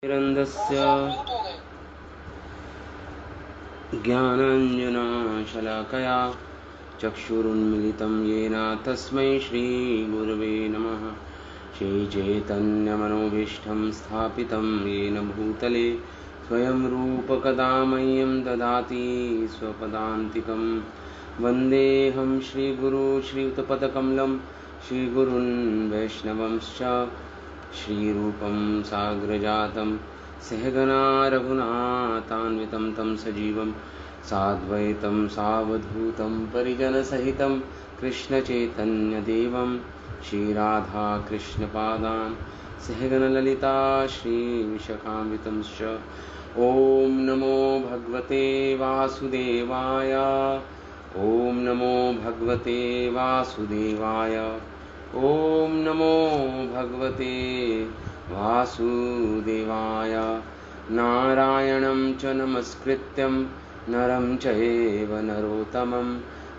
निरन्दस्य ज्ञानाञ्जनशलाकया चक्षुरुन्मिलितं येन तस्मै श्रीगुरवे नमः। श्रीचैतन्यमनोभीष्टं स्थापितं येन भूतले स्वयं रूपकदा मह्यं ददाति स्वपदान्तिकं। वन्देऽहं श्रीगुरु श्रीयुतपदकमलं श्रीगुरून् वैष्णवंश्च श्रीरूपं साग्रजातं सहगना रघुनाथान्वितं तं सजीवं साद्वैतं सावधूतं परिजनसहितं कृष्णचैतन्यदेवं श्रीराधाकृष्णपादान् सहगणललिता श्रीविशाखान्वितंश्च। ॐ नमो भगवते वासुदेवाय। ॐ नमो भगवते वासुदेवाय। ॐ नमो भगवते वासुदेवाय। नारायणं च नमस्कृत्यं नरं चैव नरोत्तमं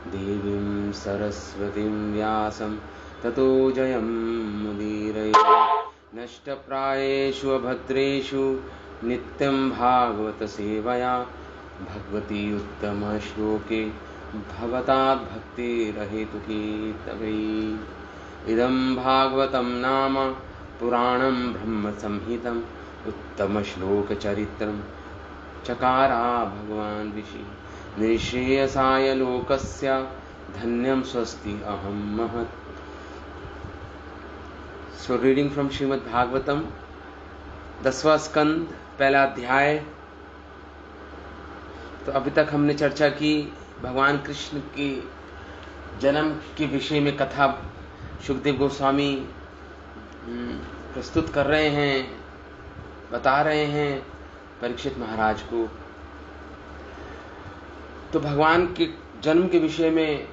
देवीं सरस्वतीं व्यासं ततो जयमुदीरये। नष्टप्रायेषु अभद्रेषु नित्यं भागवतसेवया भगवती उत्तमश्लोके भवतात् भक्तिरहेतुकी तवै। इदं भागवतं नाम पुराणं ब्रह्मसंहितं उत्तमश्लोकचरित्रं चकारा भगवान् ऋषि निःश्रेयसाय लोकस्य धन्यं स्वस्ति अहं महत्। So reading from Shrimad Bhagavatam 10वां स्कंद पहला अध्याय। तो अभी तक हमने चर्चा की भगवान कृष्ण के जन्म के विषय में कथा सुखदेव गोस्वामी प्रस्तुत कर रहे हैं, बता रहे हैं परीक्षित महाराज को। तो भगवान के जन्म के विषय में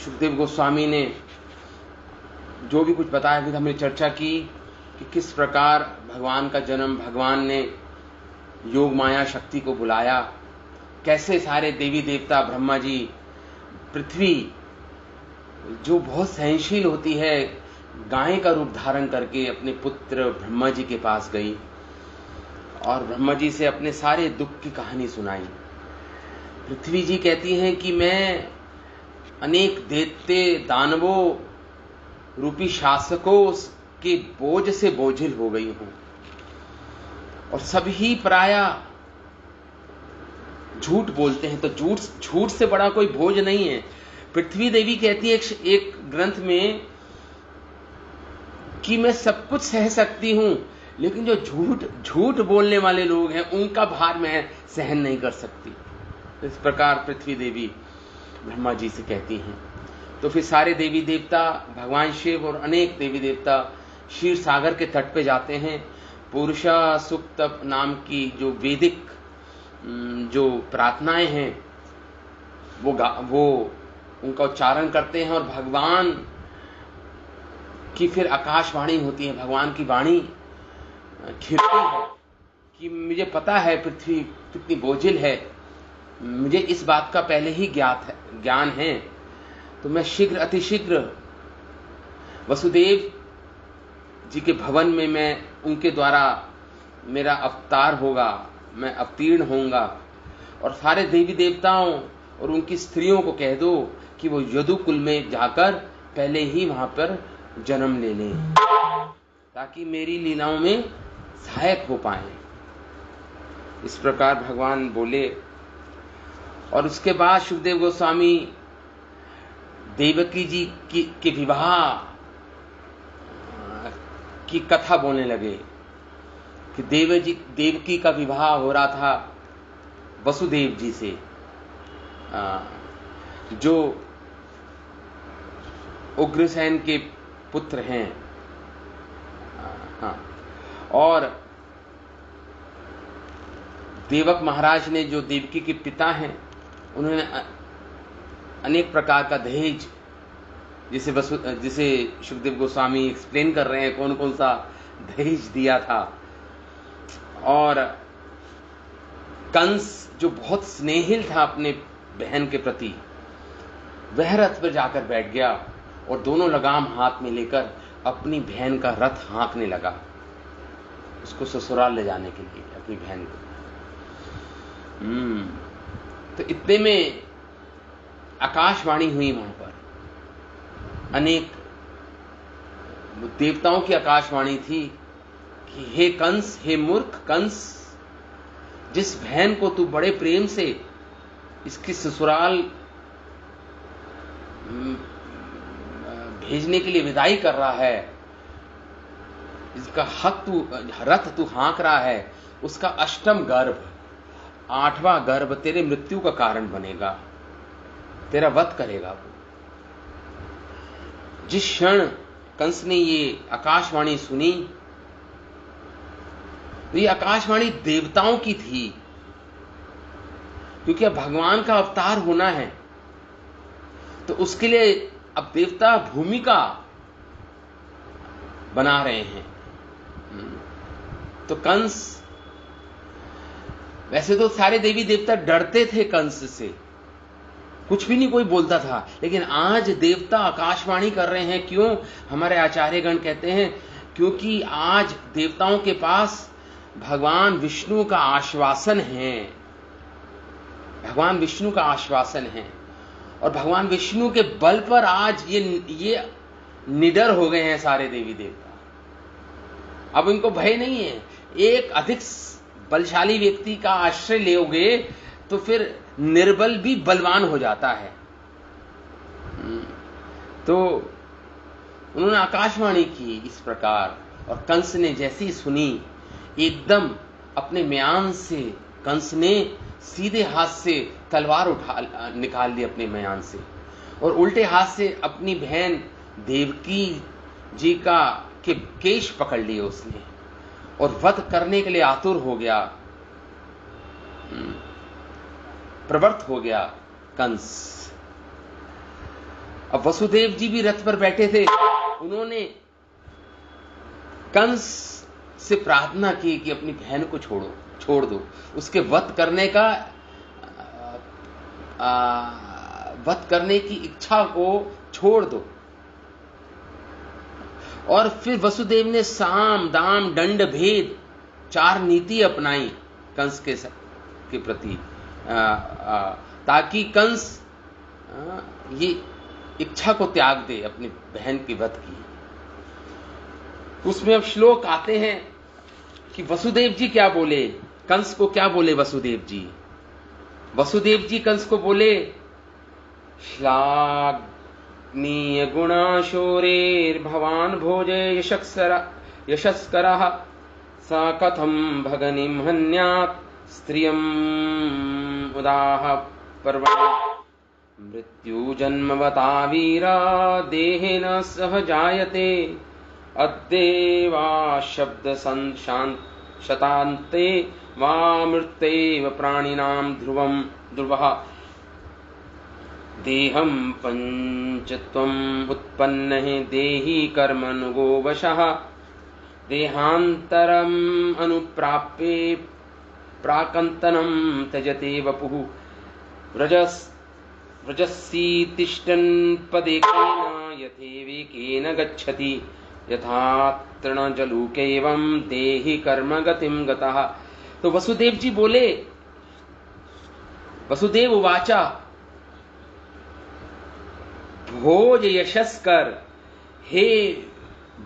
सुखदेव गोस्वामी ने जो भी कुछ बताया कि हमने चर्चा की कि किस प्रकार भगवान का जन्म, भगवान ने योग माया शक्ति को बुलाया, कैसे सारे देवी देवता, ब्रह्मा जी, पृथ्वी जो बहुत सहनशील होती है, गाय का रूप धारण करके अपने पुत्र ब्रह्मा जी के पास गई और ब्रह्मा जी से अपने सारे दुख की कहानी सुनाई। पृथ्वी जी कहती हैं कि मैं अनेक दैत्य दानवों रूपी शासकों के बोझ से बोझिल हो गई हूं और सभी प्राय झूठ बोलते हैं। तो झूठ से बड़ा कोई बोझ नहीं है। पृथ्वी देवी कहती है एक ग्रंथ में कि मैं सब कुछ सह सकती हूं, लेकिन जो झूठ बोलने वाले लोग हैं उनका भार मैं सहन नहीं कर सकती। इस प्रकार पृथ्वी देवी ब्रह्मा जी से कहती हैं। तो फिर सारे देवी देवता, भगवान शिव और अनेक देवी देवता क्षीर सागर के तट पे जाते हैं। पुरुषा सुक्त नाम की जो वैदिक जो प्रार्थनाएं हैं वो उनका उच्चारण करते हैं और भगवान की फिर आकाशवाणी होती है। भगवान की वाणी खिरती है कि मुझे पता है पृथ्वी कितनी बोझिल है, मुझे इस बात का पहले ही ज्ञान है। तो मैं शीघ्र अतिशीघ्र वसुदेव जी के भवन में मैं उनके द्वारा मेरा अवतार होगा, मैं अवतीर्ण होऊंगा और सारे देवी देवताओं और उनकी स्त्रियों को कह दो कि वो यदुकुल में जाकर पहले ही वहां पर जन्म ले लें ताकि मेरी लीलाओं में सहायक हो पाए। इस प्रकार भगवान बोले। और उसके बाद सुखदेव गोस्वामी देवकी जी के विवाह की कथा बोलने लगे कि देवकी का विवाह हो रहा था वसुदेव जी से, जो उग्रसेन के पुत्र हैं। हाँ, और देवक महाराज ने, जो देवकी के पिता हैं, उन्होंने अनेक प्रकार का दहेज, जिसे सुखदेव गोस्वामी एक्सप्लेन कर रहे हैं कौन कौन सा दहेज दिया था। और कंस जो बहुत स्नेहिल था अपने बहन के प्रति, वह रथ पर जाकर बैठ गया और दोनों लगाम हाथ में लेकर अपनी बहन का रथ हाँकने लगा उसको ससुराल ले जाने के लिए, अपनी बहन को। तो इतने में आकाशवाणी हुई वहां पर, अनेक देवताओं की आकाशवाणी थी कि हे कंस, हे मूर्ख कंस, जिस बहन को तू बड़े प्रेम से इसकी ससुराल भेजने के लिए विदाई कर रहा है, इसका रथ तू हाँक रहा है, उसका अष्टम गर्भ, 8वां गर्भ तेरे मृत्यु का कारण बनेगा, तेरा वध करेगा वो। जिस क्षण कंस ने ये आकाशवाणी सुनी, तो ये आकाशवाणी देवताओं की थी, क्योंकि अब भगवान का अवतार होना है, तो उसके लिए अब देवता भूमिका बना रहे हैं। तो कंस, वैसे तो सारे देवी देवता डरते थे कंस से, कुछ भी नहीं कोई बोलता था, लेकिन आज देवता आकाशवाणी कर रहे हैं। क्यों? हमारे आचार्यगण कहते हैं क्योंकि आज देवताओं के पास भगवान विष्णु का आश्वासन है, भगवान विष्णु का आश्वासन है, और भगवान विष्णु के बल पर आज ये निडर हो गए हैं सारे देवी देवता। अब इनको भय नहीं है। एक अधिक बलशाली व्यक्ति का आश्रय लेओगे तो फिर निर्बल भी बलवान हो जाता है। तो उन्होंने आकाशवाणी की इस प्रकार, और कंस ने जैसी ही सुनी, एकदम अपने म्यान से कंस ने सीधे हाथ से तलवार निकाल ली अपने म्यान से, और उल्टे हाथ से अपनी बहन देवकी जी के केश पकड़ लिए उसने, और वध करने के लिए आतुर हो गया, प्रवृत्त हो गया कंस। अब वसुदेव जी भी रथ पर बैठे थे, उन्होंने कंस से प्रार्थना की कि अपनी बहन को छोड़ दो, उसके वध करने की इच्छा को छोड़ दो। और फिर वसुदेव ने साम दाम दंड भेद 4 नीति अपनाई कंस के प्रति, ताकि कंस ये इच्छा को त्याग दे अपनी बहन की वध की। उसमें अब श्लोक आते हैं कि वसुदेव जी क्या बोले, कंस को क्या बोले वसुदेव जी। वसुदेव जी कंस को बोले, श्लाघनीय गुणाशोरेर भवान भोजे यशस्करः सा कथम भगनिम हन्यात् स्त्रियम उदाह पर्वण मृत्यु जन्मवता वीरा देहेन सह जायते अद्येवा शब्द शतान्ते वा मृत्येव प्राणिनां ध्रुवः देहं पंचत्वम् उत्पन्नः देहि कर्मनुगो वशः देहान्तरम् अनुप्राप्ये प्राकन्तनं त्यजते वपुः व्रजसी तिष्ठन् पदेकेन यथेवेकेन गच्छति यथा तृणजलूकैवं देहि कर्म गतिं गतः। तो वसुदेव जी बोले, वसुदेव उवाचा भोज यशस्कर, हे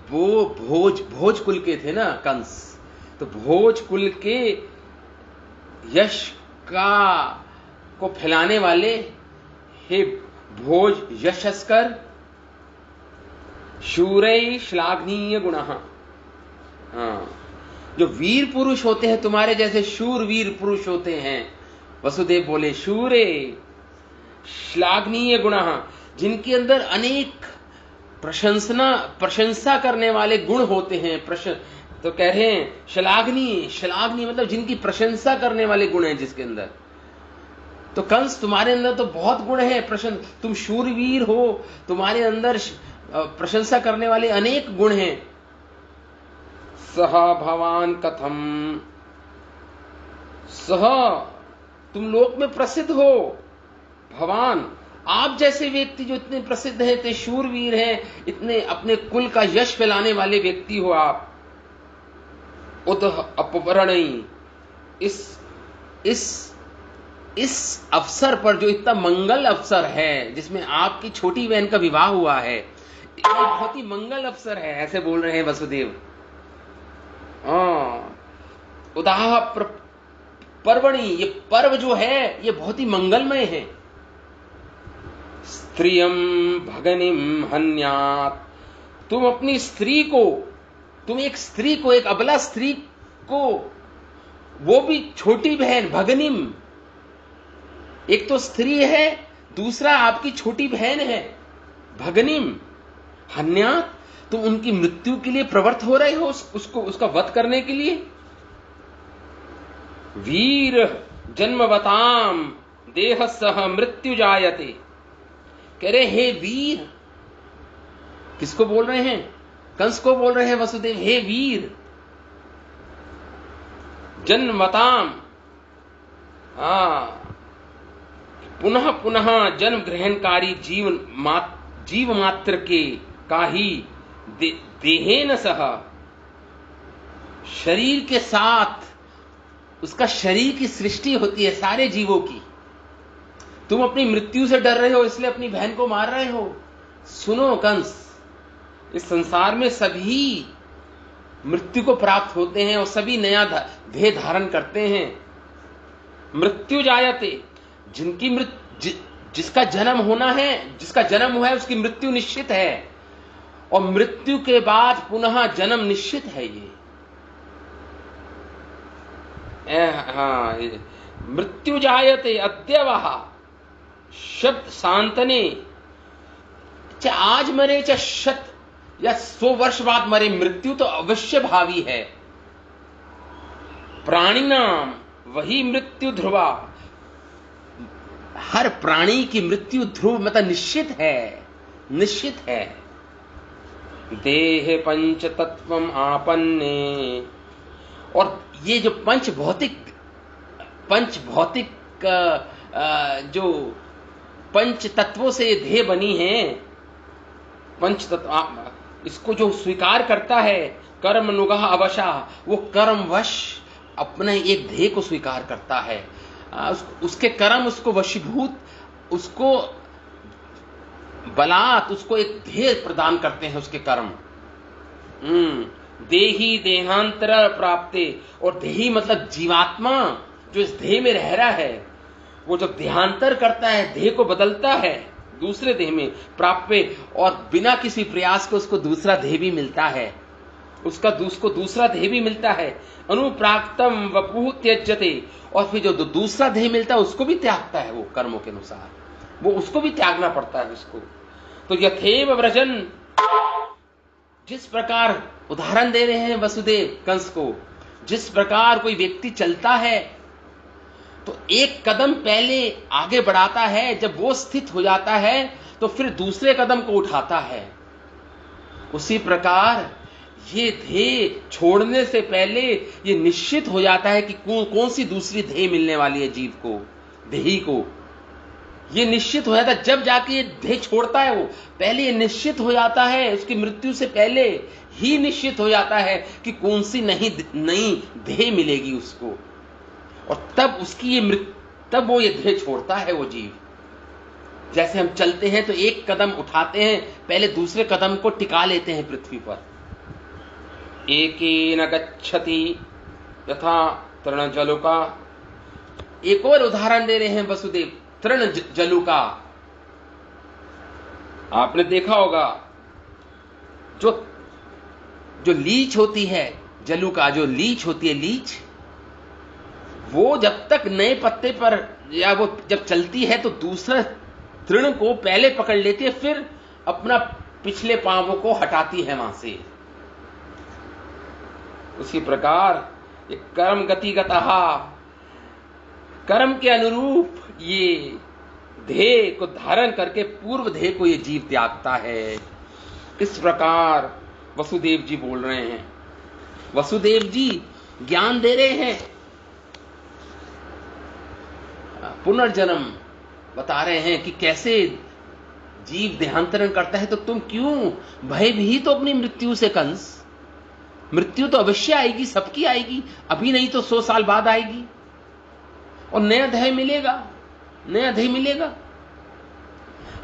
भोज कुल के थे ना कंस, तो भोज कुल के यश को फैलाने वाले, हे भोज यशस्कर शूरै श्लाघनीय गुणः। जो वीर पुरुष होते हैं, तुम्हारे जैसे शूर वीर पुरुष होते हैं, वसुदेव बोले शूरे श्लाघनीय गुणः, जिनके अंदर अनेक प्रशंसा करने वाले गुण होते हैं। तो कह रहे हैं श्लाघनीय मतलब जिनकी प्रशंसा करने वाले गुण हैं जिसके अंदर। तो कंस तुम्हारे अंदर तो बहुत गुण है, तुम शूरवीर हो, तुम्हारे अंदर प्रशंसा करने वाले अनेक गुण हैं। सह भवान कथम, सह तुम लोक में प्रसिद्ध हो, भवान आप जैसे व्यक्ति जो इतने प्रसिद्ध हैं, इतने शूरवीर हैं, इतने अपने कुल का यश फैलाने वाले व्यक्ति हो आप, उत अपवरणई, इस अवसर पर, जो इतना मंगल अवसर है, जिसमें आपकी छोटी बहन का विवाह हुआ है, ये बहुत ही मंगल अवसर है, ऐसे बोल रहे हैं वसुदेव। उदाह पर्वणि, ये पर्व जो है ये बहुत ही मंगलमय है। स्त्रियम भगनिम हन्यात, तुम अपनी स्त्री को, तुम एक स्त्री को, एक अबला स्त्री को, वो भी छोटी बहन, भगनिम, एक तो स्त्री है, दूसरा आपकी छोटी बहन है, भगनिम हन्यात, तुम उनकी मृत्यु के लिए प्रवृत्त हो रहे हो, उसका वध करने के लिए। वीर जन्मवताम देह सह मृत्यु जायते, कह रहे हे वीर, किसको बोल रहे हैं? कंस को बोल रहे हैं वसुदेव, हे वीर जन्मवताम, पुनः पुनः जन्म ग्रहणकारी जीव मात्र के का ही देहेन सह, शरीर के साथ, उसका शरीर की सृष्टि होती है सारे जीवों की। तुम अपनी मृत्यु से डर रहे हो, इसलिए अपनी बहन को मार रहे हो। सुनो कंस, इस संसार में सभी मृत्यु को प्राप्त होते हैं और सभी नया देह धारण करते हैं। मृत्यु जायते, जिसका जन्म होना है, जिसका जन्म हुआ है, उसकी मृत्यु निश्चित है, और मृत्यु के बाद पुनः जन्म निश्चित है। ये मृत्यु जायते अद्यवः शब्द शांतने, चाहे आज मरे चाहे 100 या 100 वर्ष बाद मरे, मृत्यु तो अवश्य भावी है। प्राणिनाम वही मृत्यु ध्रुवा, हर प्राणी की मृत्यु ध्रुव मतलब निश्चित है, निश्चित है। देह पंच तत्वम आपन्ने, और ये जो पंच भौतिक जो पंच तत्वों से ये देह बनी है, पंच तत्व, इसको जो स्वीकार करता है, कर्म नुगह अवशा, वो कर्मवश अपने एक देह को स्वीकार करता है, उसके कर्म उसको वशीभूत, उसको बलात्, उसको एक देह प्रदान करते हैं उसके कर्म। देही देहांतर प्राप्ते, और देही मतलब जीवात्मा जो इस देह में रह रहा है, वो जब देहांतर करता है, देह को बदलता है दूसरे देह में, प्राप्ते, और बिना किसी प्रयास के उसको दूसरा देह भी मिलता है, उसको दूसरा देह भी मिलता है। अनुप्राप्तम वपुः त्यज्यते, और फिर जो दूसरा देह मिलता है उसको भी त्यागता है, वो कर्मों के अनुसार, वो उसको भी त्यागना पड़ता है उसको। तो यथेव व्रजन, जिस प्रकार उदाहरण दे रहे हैं वसुदेव कंस को, जिस प्रकार कोई व्यक्ति चलता है तो एक कदम पहले आगे बढ़ाता है, जब वो स्थित हो जाता है तो फिर दूसरे कदम को उठाता है, उसी प्रकार ये देह छोड़ने से पहले ये निश्चित हो जाता है कि कौन सी दूसरी देह मिलने वाली है जीव को, देही को। ये निश्चित हो जाता है जब जाके ये देह छोड़ता है, वो पहले ये निश्चित हो जाता है, उसकी मृत्यु से पहले ही निश्चित हो जाता है कि कौन सी नई देह मिलेगी उसको, और तब उसकी तब वो ये देह छोड़ता है वो जीव। जैसे हम चलते हैं तो एक कदम उठाते हैं, पहले दूसरे कदम को टिका लेते हैं पृथ्वी पर। एकेन गच्छति यथा तृण जलुका, एक और उदाहरण दे रहे हैं वसुदेव, तृण जलुका। आपने देखा होगा जो लीच होती है, जलुका जो लीच होती है, लीच वो जब तक नए पत्ते पर, या वो जब चलती है तो दूसरा तृण को पहले पकड़ लेती है, फिर अपना पिछले पांवों को हटाती है वहां से। उसी प्रकार ये कर्म गतिगतः, कर्म के अनुरूप ये देह को धारण करके पूर्व देह को ये जीव त्यागता है। इस प्रकार वसुदेव जी बोल रहे हैं, वसुदेव जी ज्ञान दे रहे हैं। पुनर्जन्म बता रहे हैं कि कैसे जीव देहांतरण करता है, तो तुम क्यों भयभीत तो अपनी मृत्यु से कंस? मृत्यु तो अवश्य आएगी, सबकी आएगी, अभी नहीं तो 100 साल बाद आएगी, और नया देह मिलेगा, नया देह मिलेगा।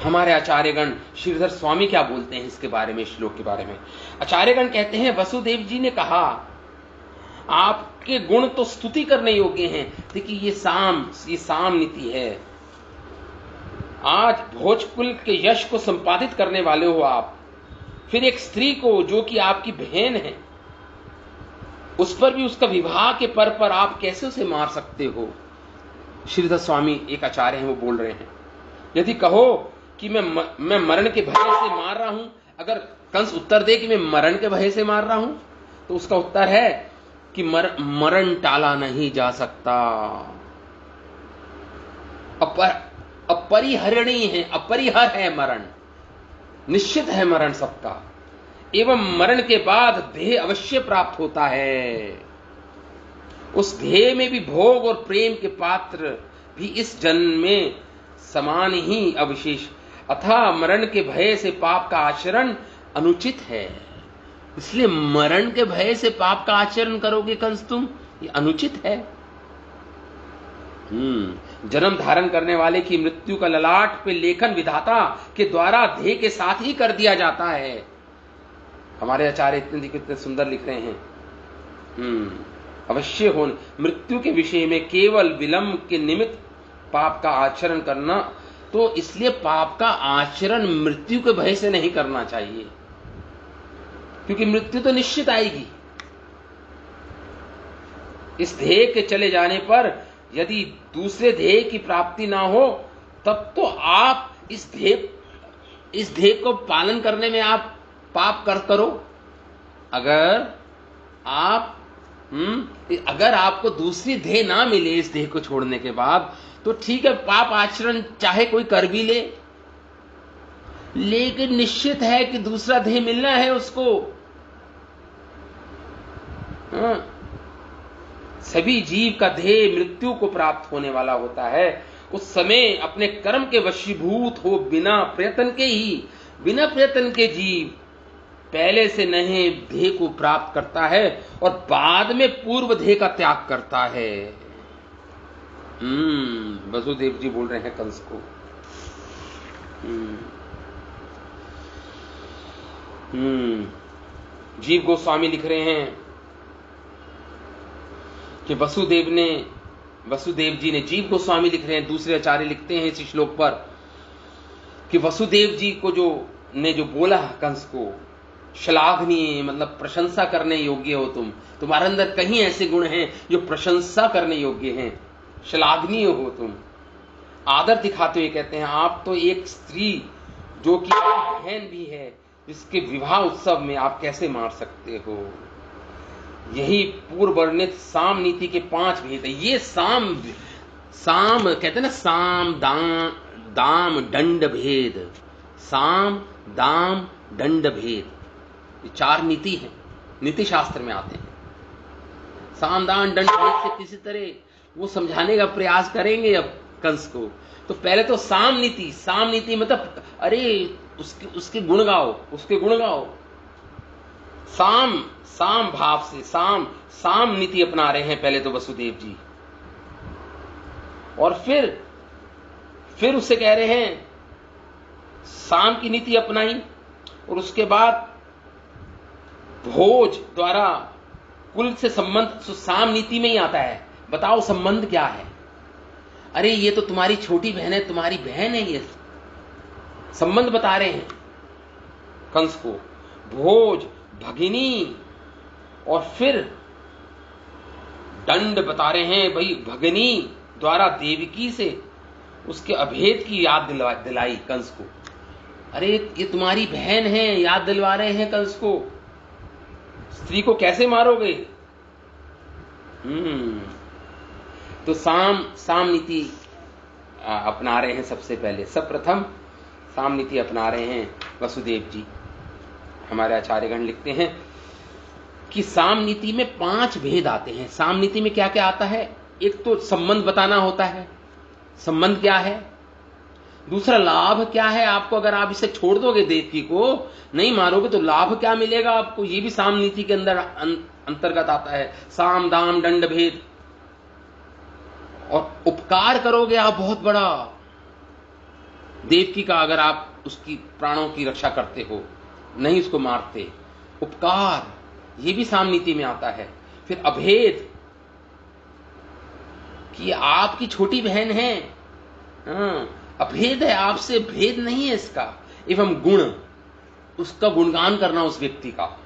हमारे आचार्यगण श्रीधर स्वामी क्या बोलते हैं इसके बारे में, श्लोक के बारे में? आचार्यगण कहते हैं, वसुदेव जी ने कहा आपके गुण तो स्तुति करने योग्य हैं, देखिए ये साम नीति है। आज भोजकुल के यश को संपादित करने वाले हो आप, फिर एक स्त्री को जो कि आपकी बहन है, उस पर भी उसका विवाह के पर आप कैसे उसे मार सकते हो? श्रीधर स्वामी एक आचार्य हैं, वो बोल रहे हैं, यदि कहो कि मैं मरण के भय से मार रहा हूं, अगर कंस उत्तर दे कि मैं मरण के भय से मार रहा हूं, तो उसका उत्तर है कि मरण टाला नहीं जा सकता, अपरिहरणीय है, अपरिहर है मरण, निश्चित है मरण सबका, एवं मरण के बाद देह अवश्य प्राप्त होता है। उस देह में भी भोग और प्रेम के पात्र भी इस जन्म में समान ही अवशेष, अतः मरण के भय से पाप का आचरण अनुचित है। इसलिए मरण के भय से पाप का आचरण करोगे कंस तुम, ये अनुचित है। जन्म धारण करने वाले की मृत्यु का ललाट पे लेखन विधाता के द्वारा देह के साथ ही कर दिया जाता है। हमारे आचार्य कितने सुंदर लिख रहे हैं, अवश्य होने मृत्यु के विषय में केवल विलंब के निमित्त पाप का आचरण करना, तो इसलिए पाप का आचरण मृत्यु के भय से नहीं करना चाहिए, क्योंकि मृत्यु तो निश्चित आएगी। इस देह के चले जाने पर यदि दूसरे देह की प्राप्ति ना हो, तब तो आप इस देह को पालन करने में आप पाप करो। अगर आपको दूसरी देह ना मिले इस देह को छोड़ने के बाद, तो ठीक है, पाप आचरण चाहे कोई कर भी ले, लेकिन निश्चित है कि दूसरा देह मिलना है उसको। सभी जीव का देह मृत्यु को प्राप्त होने वाला होता है। उस समय अपने कर्म के वशीभूत हो बिना प्रयत्न के जीव पहले से नए देह को प्राप्त करता है और बाद में पूर्व देह का त्याग करता है। वसुदेव जी बोल रहे हैं कंस को। जीव गोस्वामी लिख रहे हैं कि वसुदेव जी ने, जीव गोस्वामी लिख रहे हैं, दूसरे आचार्य लिखते हैं इस श्लोक पर कि वसुदेव जी को जो बोला कंस को, श्लाघनीय मतलब प्रशंसा करने योग्य हो तुम्हारे अंदर कहीं ऐसे गुण हैं जो प्रशंसा करने योग्य हैं, श्लाघनीय हो तुम, आदर दिखाते हुए कहते हैं आप तो एक स्त्री जो कि बहन भी है, जिसके विवाह उत्सव में आप कैसे मार सकते हो? यही पूर्व वर्णित साम नीति के 5 भेद है। ये साम कहते हैं ना, साम दाम दंड भेद, साम दाम दंड भेद, ये 4 नीति हैं, नीति शास्त्र में आते हैं। साम दाम दंड भेद से किसी तरह वो समझाने का प्रयास करेंगे अब कंस को। तो पहले तो साम नीति मतलब अरे उसके गुण गाओ, साम भाव से साम नीति अपना रहे हैं पहले तो वसुदेव जी, और फिर उससे कह रहे हैं साम की नीति अपनाई, और उसके बाद भोज द्वारा कुल से संबंध साम नीति में ही आता है। बताओ संबंध क्या है? अरे ये तो तुम्हारी छोटी बहन है, तुम्हारी बहन है, ये संबंध बता रहे हैं कंस को। भोज, भगिनी, और फिर दंड बता रहे हैं भाई, भगिनी द्वारा देवकी से उसके अभेद की याद दिलाई कंस को। अरे ये तुम्हारी बहन है, याद दिलवा रहे हैं कंस को। स्त्री को कैसे मारोगे? तो साम नीति अपना रहे हैं सबसे पहले, सर्वप्रथम साम नीति अपना रहे हैं वसुदेव जी। हमारे आचार्यगण लिखते हैं कि साम नीति में 5 भेद आते हैं। साम नीति में क्या क्या आता है? एक तो संबंध बताना होता है। संबंध क्या है? दूसरा लाभ क्या है आपको, अगर आप इसे छोड़ दोगे, देवकी को नहीं मारोगे तो लाभ क्या मिलेगा आपको, ये भी साम नीति के अंदर अंतर्गत आता है। साम दाम दंड भेद। और उपकार करोगे आप बहुत बड़ा देवकी का, अगर आप उसकी प्राणों की रक्षा करते हो, नहीं उसको मारते, उपकार, ये भी साम नीति में आता है। फिर अभेद, कि आपकी छोटी बहन है, अभेद है, आपसे भेद नहीं है इसका। एवं गुण, उसका गुणगान करना उस व्यक्ति का।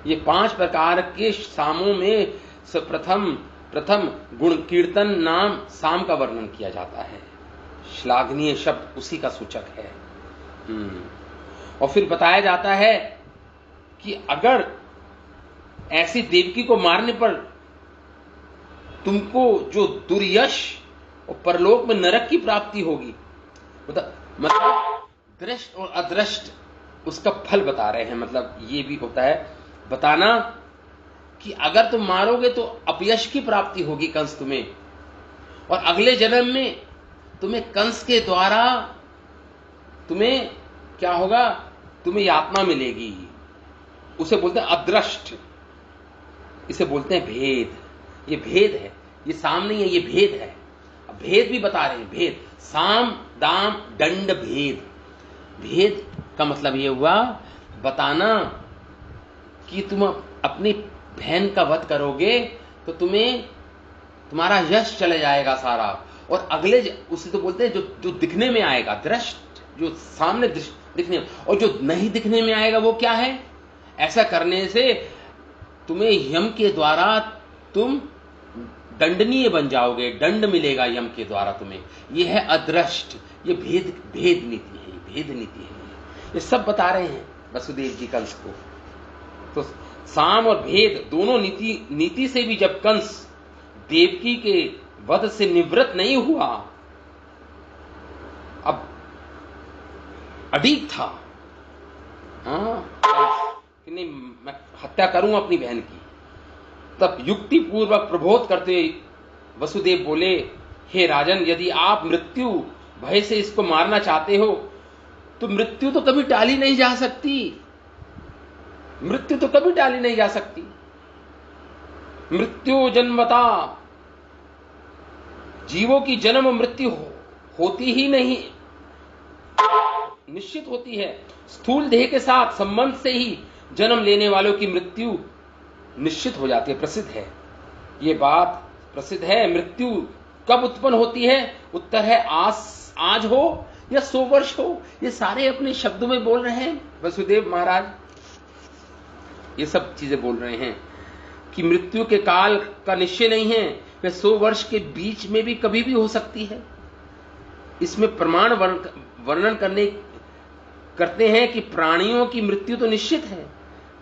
ये 5 प्रकार के सामों में प्रथम गुण कीर्तन नाम साम का वर्णन किया जाता है। श्लाघनीय शब्द उसी का सूचक है। और फिर बताया जाता है कि अगर ऐसी देवकी को मारने पर तुमको जो दुर्यश और परलोक में नरक की प्राप्ति होगी, मतलब दृष्ट और अदृष्ट उसका फल बता रहे हैं। मतलब ये भी होता है बताना कि अगर तुम मारोगे तो अपयश की प्राप्ति होगी कंस तुम्हें, और अगले जन्म में तुम्हें कंस के द्वारा तुम्हें क्या होगा, तुम्हें यातना मिलेगी। उसे बोलते हैं अदृष्ट, इसे बोलते हैं भेद। ये भेद है, ये साम नहीं है, ये भेद है। भेद भी बता रहे हैं, भेद, साम दाम दंड भेद। भेद का मतलब ये हुआ बताना कि तुम अपनी बहन का वध करोगे तो तुम्हारा यश चले जाएगा सारा, और अगले उसे तो बोलते हैं जो दिखने में आएगा, दृष्ट, जो सामने दिखने, और जो नहीं दिखने में आएगा वो क्या है। ऐसा करने से तुम्हें यम के द्वारा तुम दंडनीय बन जाओगे, दंड मिलेगा यम के द्वारा तुम्हें। यह है अदृष्ट, ये भेद नीति है, भेद नीति है। ये सब बता रहे हैं वसुदेव जी कंस को। तो साम और भेद दोनों नीति से भी जब कंस देवकी के वध से निवृत्त नहीं हुआ, अब अड़ीग था, कि नहीं मैं हत्या करूं अपनी बहन की, तब युक्ति पूर्वक प्रबोध करते वसुदेव बोले, हे राजन, यदि आप मृत्यु भय से इसको मारना चाहते हो तो मृत्यु तो कभी टाली नहीं जा सकती, मृत्यु तो कभी टाली नहीं जा सकती। मृत्यु जन्मता, जीवों की जन्म मृत्यु होती ही नहीं, निश्चित होती है। स्थूल देह के साथ संबंध से ही जन्म लेने वालों की मृत्यु निश्चित हो जाती है, प्रसिद्ध है ये बात, प्रसिद्ध है। मृत्यु कब उत्पन्न होती है? उत्तर है आज हो या 100 वर्ष हो। ये सारे अपने शब्दों में बोल रहे हैं वसुदेव महाराज, ये सब चीजें बोल रहे हैं कि मृत्यु के काल का निश्चय नहीं है, वह 100 वर्ष के बीच में भी कभी भी हो सकती है। इसमें प्रमाण वर्णन करते हैं कि प्राणियों की मृत्यु तो निश्चित है।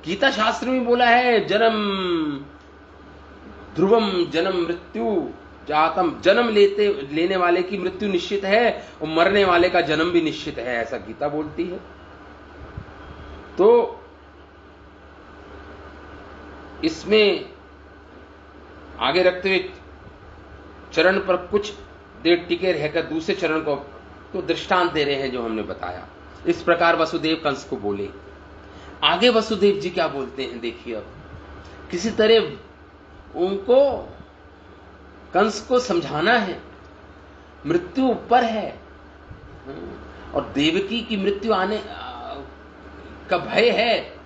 गीता शास्त्र में बोला है, जन्म ध्रुवम जन्म मृत्यु जातम, जन्म लेने वाले की मृत्यु निश्चित है और मरने वाले का जन्म भी निश्चित है, ऐसा गीता बोलती है। तो इसमें आगे रखते हुए चरण पर कुछ देर टिके रहकर दूसरे चरण को तो दृष्टांत दे रहे हैं जो हमने बताया। इस प्रकार वसुदेव कंस को बोले। आगे वसुदेव जी क्या बोलते हैं देखिए। अब किसी तरह उनको कंस को समझाना है, मृत्यु ऊपर है और देवकी की मृत्यु आने का भय है।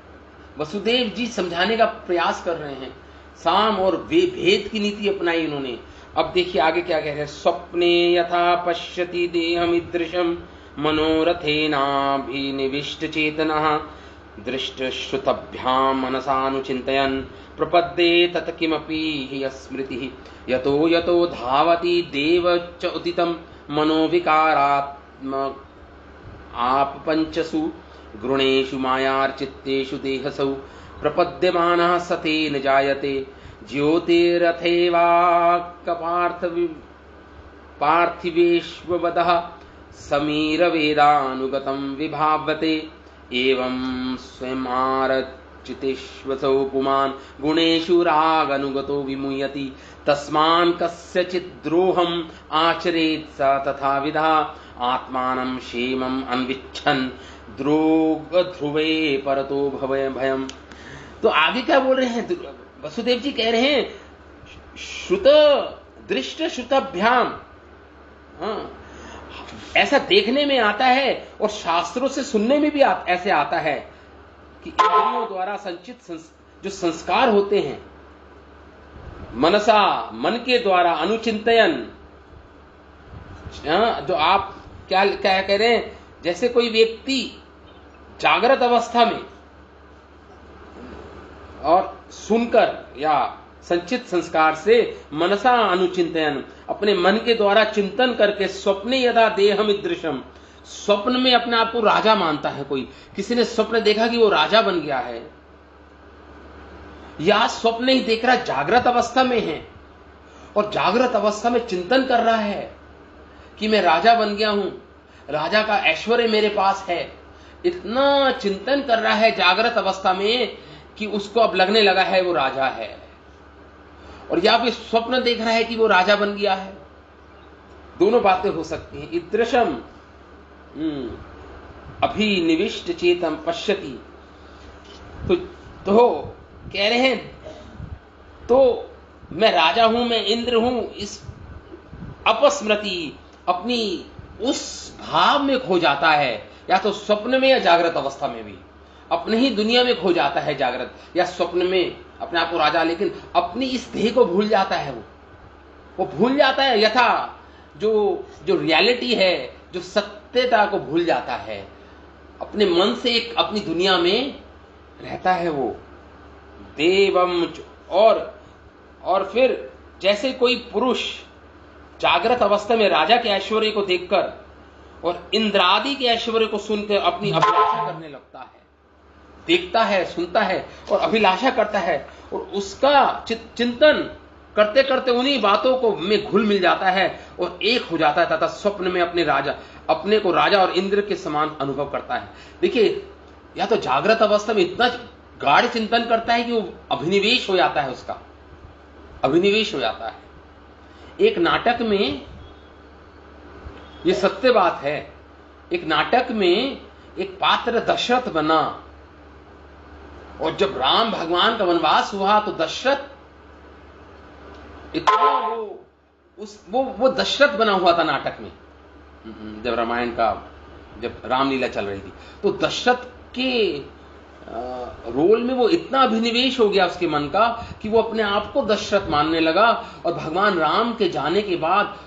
वसुदेव जी समझाने का प्रयास कर रहे हैं। साम और भेद की नीति अपनाई इन्होंने। अब देखिए आगे क्या कह रहे हैं। स्वप्ने यथा पश्यति देहम ईदृशम मनोरथेनाभिनिविष्ट चेतनः दृष्ट श्रुतभ्याम मनसानुचिन्तयन् प्रपद्ये तत् किमपि हि स्मृतिः यतो यतो धावति देव च उदितं मनोविकारात्मक आप पंचसु गृणेषु मायार्चित्तेषु देहसौ प्रपद्यमानः सतेन जायते ज्योतिरथेवा पार्थिवेष्ववदः समीर वेदानुगतं विभावते एवं स्वयमारत्य चितेष्वसौ पुमान् गुणेषु रागनुगतो विमुह्यति तस्मान् कस्यचित् द्रोहम् आचरेत् स तथा विधा आत्मानं क्षेमम् अन्विच्छन् द्रोग ध्रुवे परतो भयम्। तो आगे क्या बोल रहे हैं वसुदेव जी? कह रहे हैं श्रुत दृष्ट श्रुताभ्याम, ऐसा देखने में आता है और शास्त्रों से सुनने में भी ऐसे आता है कि इंद्रियों द्वारा संचित जो संस्कार होते हैं, मनसा मन के द्वारा अनुचिंतन, जो आप क्या कह रहे हैं, जैसे कोई व्यक्ति जागृत अवस्था में और सुनकर या संचित संस्कार से मनसा अनुचिंतन, अपने मन के द्वारा चिंतन करके स्वप्ने यदा देहमिदृशम, स्वप्न में अपने आप को राजा मानता है। कोई किसी ने स्वप्न देखा कि वो राजा बन गया है, या स्वप्न ही देख रहा, जागृत अवस्था में है और जागृत अवस्था में चिंतन कर रहा है कि मैं राजा बन गया हूं, राजा का ऐश्वर्य मेरे पास है, इतना चिंतन कर रहा है जागृत अवस्था में कि उसको अब लगने लगा है वो राजा है, और या फिर स्वप्न देख रहा है कि वो राजा बन गया है। दोनों बातें हो सकती हैं। ईदृशम अभिनिविष्ट चेतम पश्यति, तो कह रहे हैं तो मैं राजा हूं, मैं इंद्र हूं, इस अपस्मृति, अपनी उस भाव में खो जाता है, या तो स्वप्न में या जागृत अवस्था में भी अपने ही दुनिया में खो जाता है, जागृत या स्वप्न में अपने आप को राजा, लेकिन अपनी इस देह को भूल जाता है। वो भूल जाता है, यथा जो रियलिटी है, जो सत्यता को भूल जाता है, अपने मन से एक अपनी दुनिया में रहता है वो देवम। और फिर जैसे कोई पुरुष जागृत अवस्था में राजा के ऐश्वर्य को देखकर और इंद्रादि के ऐश्वर्य को सुनकर अपनी अभिलाषा करने लगता है, देखता है, सुनता है और अभिलाषा करता है, और उसका चिंतन करते करते उन्हीं बातों को में घुल मिल जाता है और एक हो जाता है, तथा स्वप्न में अपने को राजा और इंद्र के समान अनुभव करता है। देखिए, या तो जागृत अवस्था में इतना गाढ़ चिंतन करता है कि वो अभिनिवेश हो जाता है, उसका अभिनिवेश हो जाता है। एक नाटक में, ये सत्य बात है, एक नाटक में एक पात्र दशरथ बना, और जब राम भगवान का वनवास हुआ तो दशरथ इतना वो दशरथ बना हुआ था नाटक में। जब रामायण का, जब रामलीला चल रही थी, तो दशरथ के रोल में वो इतना अभिनिवेश हो गया उसके मन का कि वो अपने आप को दशरथ मानने लगा, और भगवान राम के जाने के बाद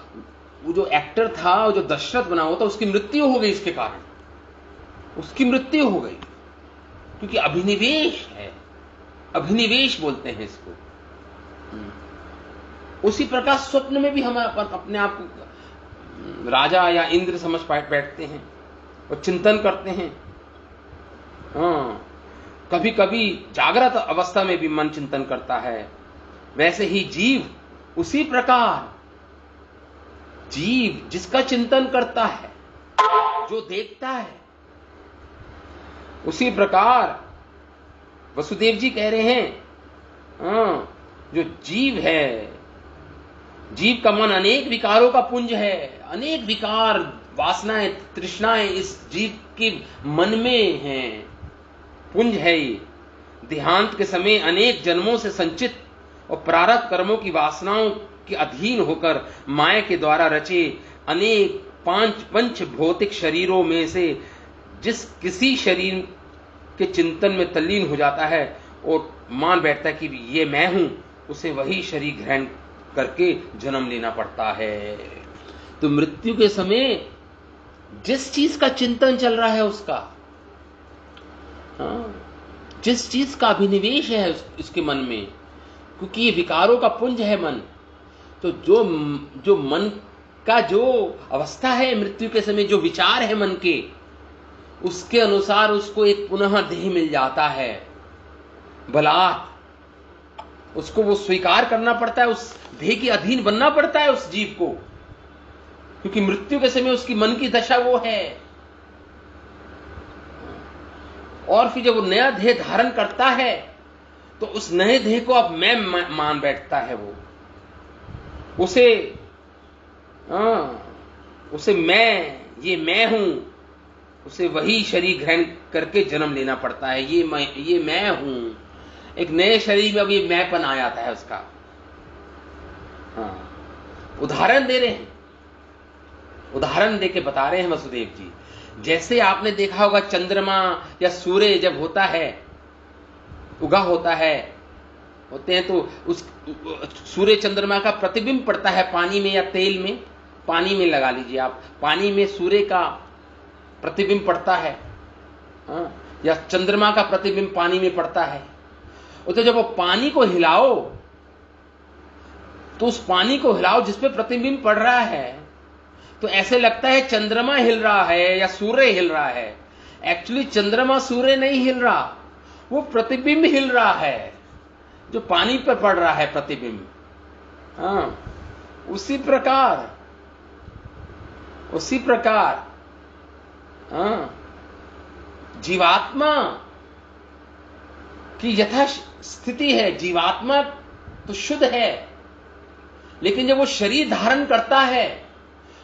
वो जो एक्टर था, वो जो दशरथ बना हुआ था, उसकी मृत्यु हो गई। इसके कारण उसकी मृत्यु हो गई, क्योंकि अभिनिवेश है, अभिनिवेश बोलते हैं इसको। उसी प्रकार स्वप्न में भी हम अपने आप को राजा या इंद्र समझ बैठते हैं और चिंतन करते हैं। कभी कभी जागृत अवस्था में भी मन चिंतन करता है। वैसे ही जीव, उसी प्रकार जीव जिसका चिंतन करता है, जो देखता है, उसी प्रकार वसुदेव जी कह रहे हैं जो जीव है, जीव का मन अनेक विकारों का पुंज है। अनेक विकार, वासनाएं, तृष्णाएं इस जीव के मन में हैं, पुंज है ये। देहांत के समय अनेक जन्मों से संचित और प्रारब्ध कर्मों की वासनाओं के अधीन होकर माया के द्वारा रचे अनेक पंच भौतिक शरीरों में से जिस किसी शरीर के चिंतन में तल्लीन हो जाता है और मान बैठता है कि ये मैं हूं, उसे वही शरीर ग्रहण करके जन्म लेना पड़ता है। तो मृत्यु के समय जिस चीज का चिंतन चल रहा है, उसका जिस चीज का अभिनिवेश है उसके मन में, क्योंकि ये विकारों का पुंज है मन, तो जो मन का जो अवस्था है मृत्यु के समय, जो विचार है मन के, उसके अनुसार उसको एक पुनः देह मिल जाता है। बलात् उसको वो स्वीकार करना पड़ता है, उस देह के अधीन बनना पड़ता है उस जीव को, क्योंकि मृत्यु के समय उसकी मन की दशा वो है। और फिर जब वो नया देह धारण करता है तो उस नए देह को अब मैं मान बैठता है। वो उसे ये मैं हूं, उसे वही शरीर ग्रहण करके जन्म लेना पड़ता है। ये मैं हूं। एक नए शरीर में अब ये मैंपन आ जाता है उसका। उदाहरण दे रहे हैं, उदाहरण देके बता रहे हैं वसुदेव जी। जैसे आपने देखा होगा चंद्रमा या सूर्य जब होता है, उगा होता है, होते हैं, तो उस सूर्य चंद्रमा का प्रतिबिंब पड़ता है पानी में या तेल में। पानी में लगा लीजिए आप, पानी में सूर्य का प्रतिबिंब पड़ता है, या चंद्रमा का प्रतिबिंब पानी में पड़ता है। तो जब वो पानी को हिलाओ, तो उस पानी को हिलाओ जिस पे प्रतिबिंब पड़ रहा है, तो ऐसे लगता है चंद्रमा हिल रहा है या सूर्य हिल रहा है। एक्चुअली चंद्रमा सूर्य नहीं हिल रहा, वो प्रतिबिंब हिल रहा है जो पानी पर पड़ रहा है, प्रतिबिंब। उसी प्रकार जीवात्मा की यथा स्थिति है। जीवात्मा तो शुद्ध है, लेकिन जब वो शरीर धारण करता है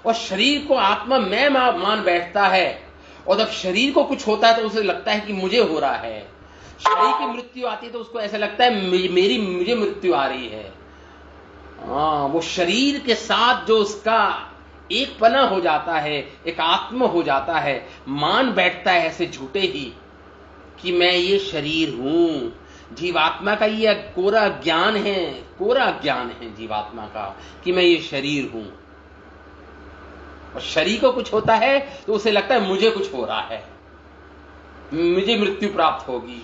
और शरीर को आत्मा मैं मान बैठता है, और जब शरीर को कुछ होता है तो उसे लगता है कि मुझे हो रहा है। शरीर की मृत्यु आती है तो उसको ऐसा लगता है मुझे मृत्यु आ रही है। वो शरीर के साथ जो उसका एक पना हो जाता है, एक आत्म हो जाता है, मान बैठता है ऐसे झूठे ही कि मैं ये शरीर हूं। जीवात्मा का ये कोरा ज्ञान है जीवात्मा का कि मैं ये शरीर हूं। और शरीर को कुछ होता है तो उसे लगता है मुझे कुछ हो रहा है, मुझे मृत्यु प्राप्त होगी।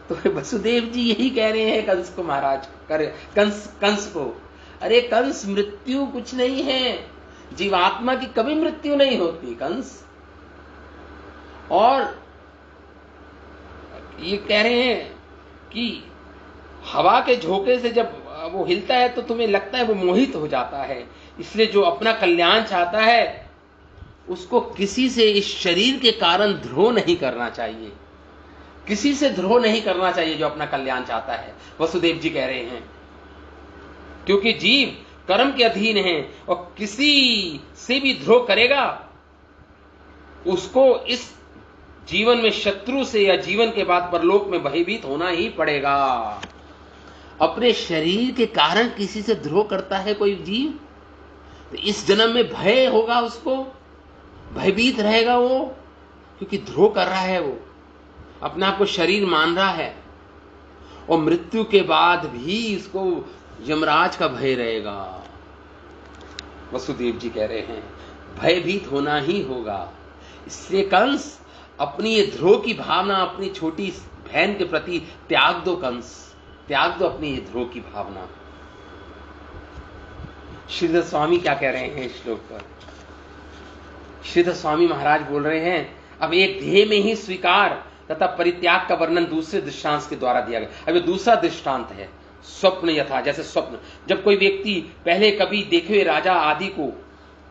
तो वसुदेव जी यही कह रहे हैं कंस को, महाराज कंस को, अरे कंस, मृत्यु कुछ नहीं है। जीवात्मा की कभी मृत्यु नहीं होती कंस। और ये कह रहे हैं कि हवा के झोंके से जब वो हिलता है तो तुम्हें लगता है वो मोहित हो जाता है। इसलिए जो अपना कल्याण चाहता है उसको किसी से इस शरीर के कारण द्रोह नहीं करना चाहिए, किसी से द्रोह नहीं करना चाहिए जो अपना कल्याण चाहता है, वसुदेव जी कह रहे हैं। क्योंकि जीव कर्म के अधीन है और किसी से भी द्रोह करेगा उसको इस जीवन में शत्रु से या जीवन के बाद परलोक में भयभीत होना ही पड़ेगा। अपने शरीर के कारण किसी से द्रोह करता है कोई जीव, तो इस जन्म में भय होगा, उसको भयभीत रहेगा वो, क्योंकि द्रोह कर रहा है, वो अपने आप को शरीर मान रहा है। और मृत्यु के बाद भी इसको यमराज का भय रहेगा। वसुदेव जी कह रहे हैं भयभीत होना ही होगा। इसलिए कंस, अपनी ये द्रोह की भावना अपनी छोटी बहन के प्रति त्याग दो। कंस, त्याग दो अपनी ये द्रोह की भावना। श्रीधर स्वामी क्या कह रहे हैं इस श्लोक पर? श्रीधर स्वामी महाराज बोल रहे हैं, अब एक ध्येय में ही स्वीकार तथा परित्याग का वर्णन दूसरे दृष्टांत के द्वारा दिया गया। अब ये दूसरा दृष्टांत है, स्वप्न यथा। जैसे स्वप्न, जब कोई व्यक्ति पहले कभी देखे हुए राजा आदि को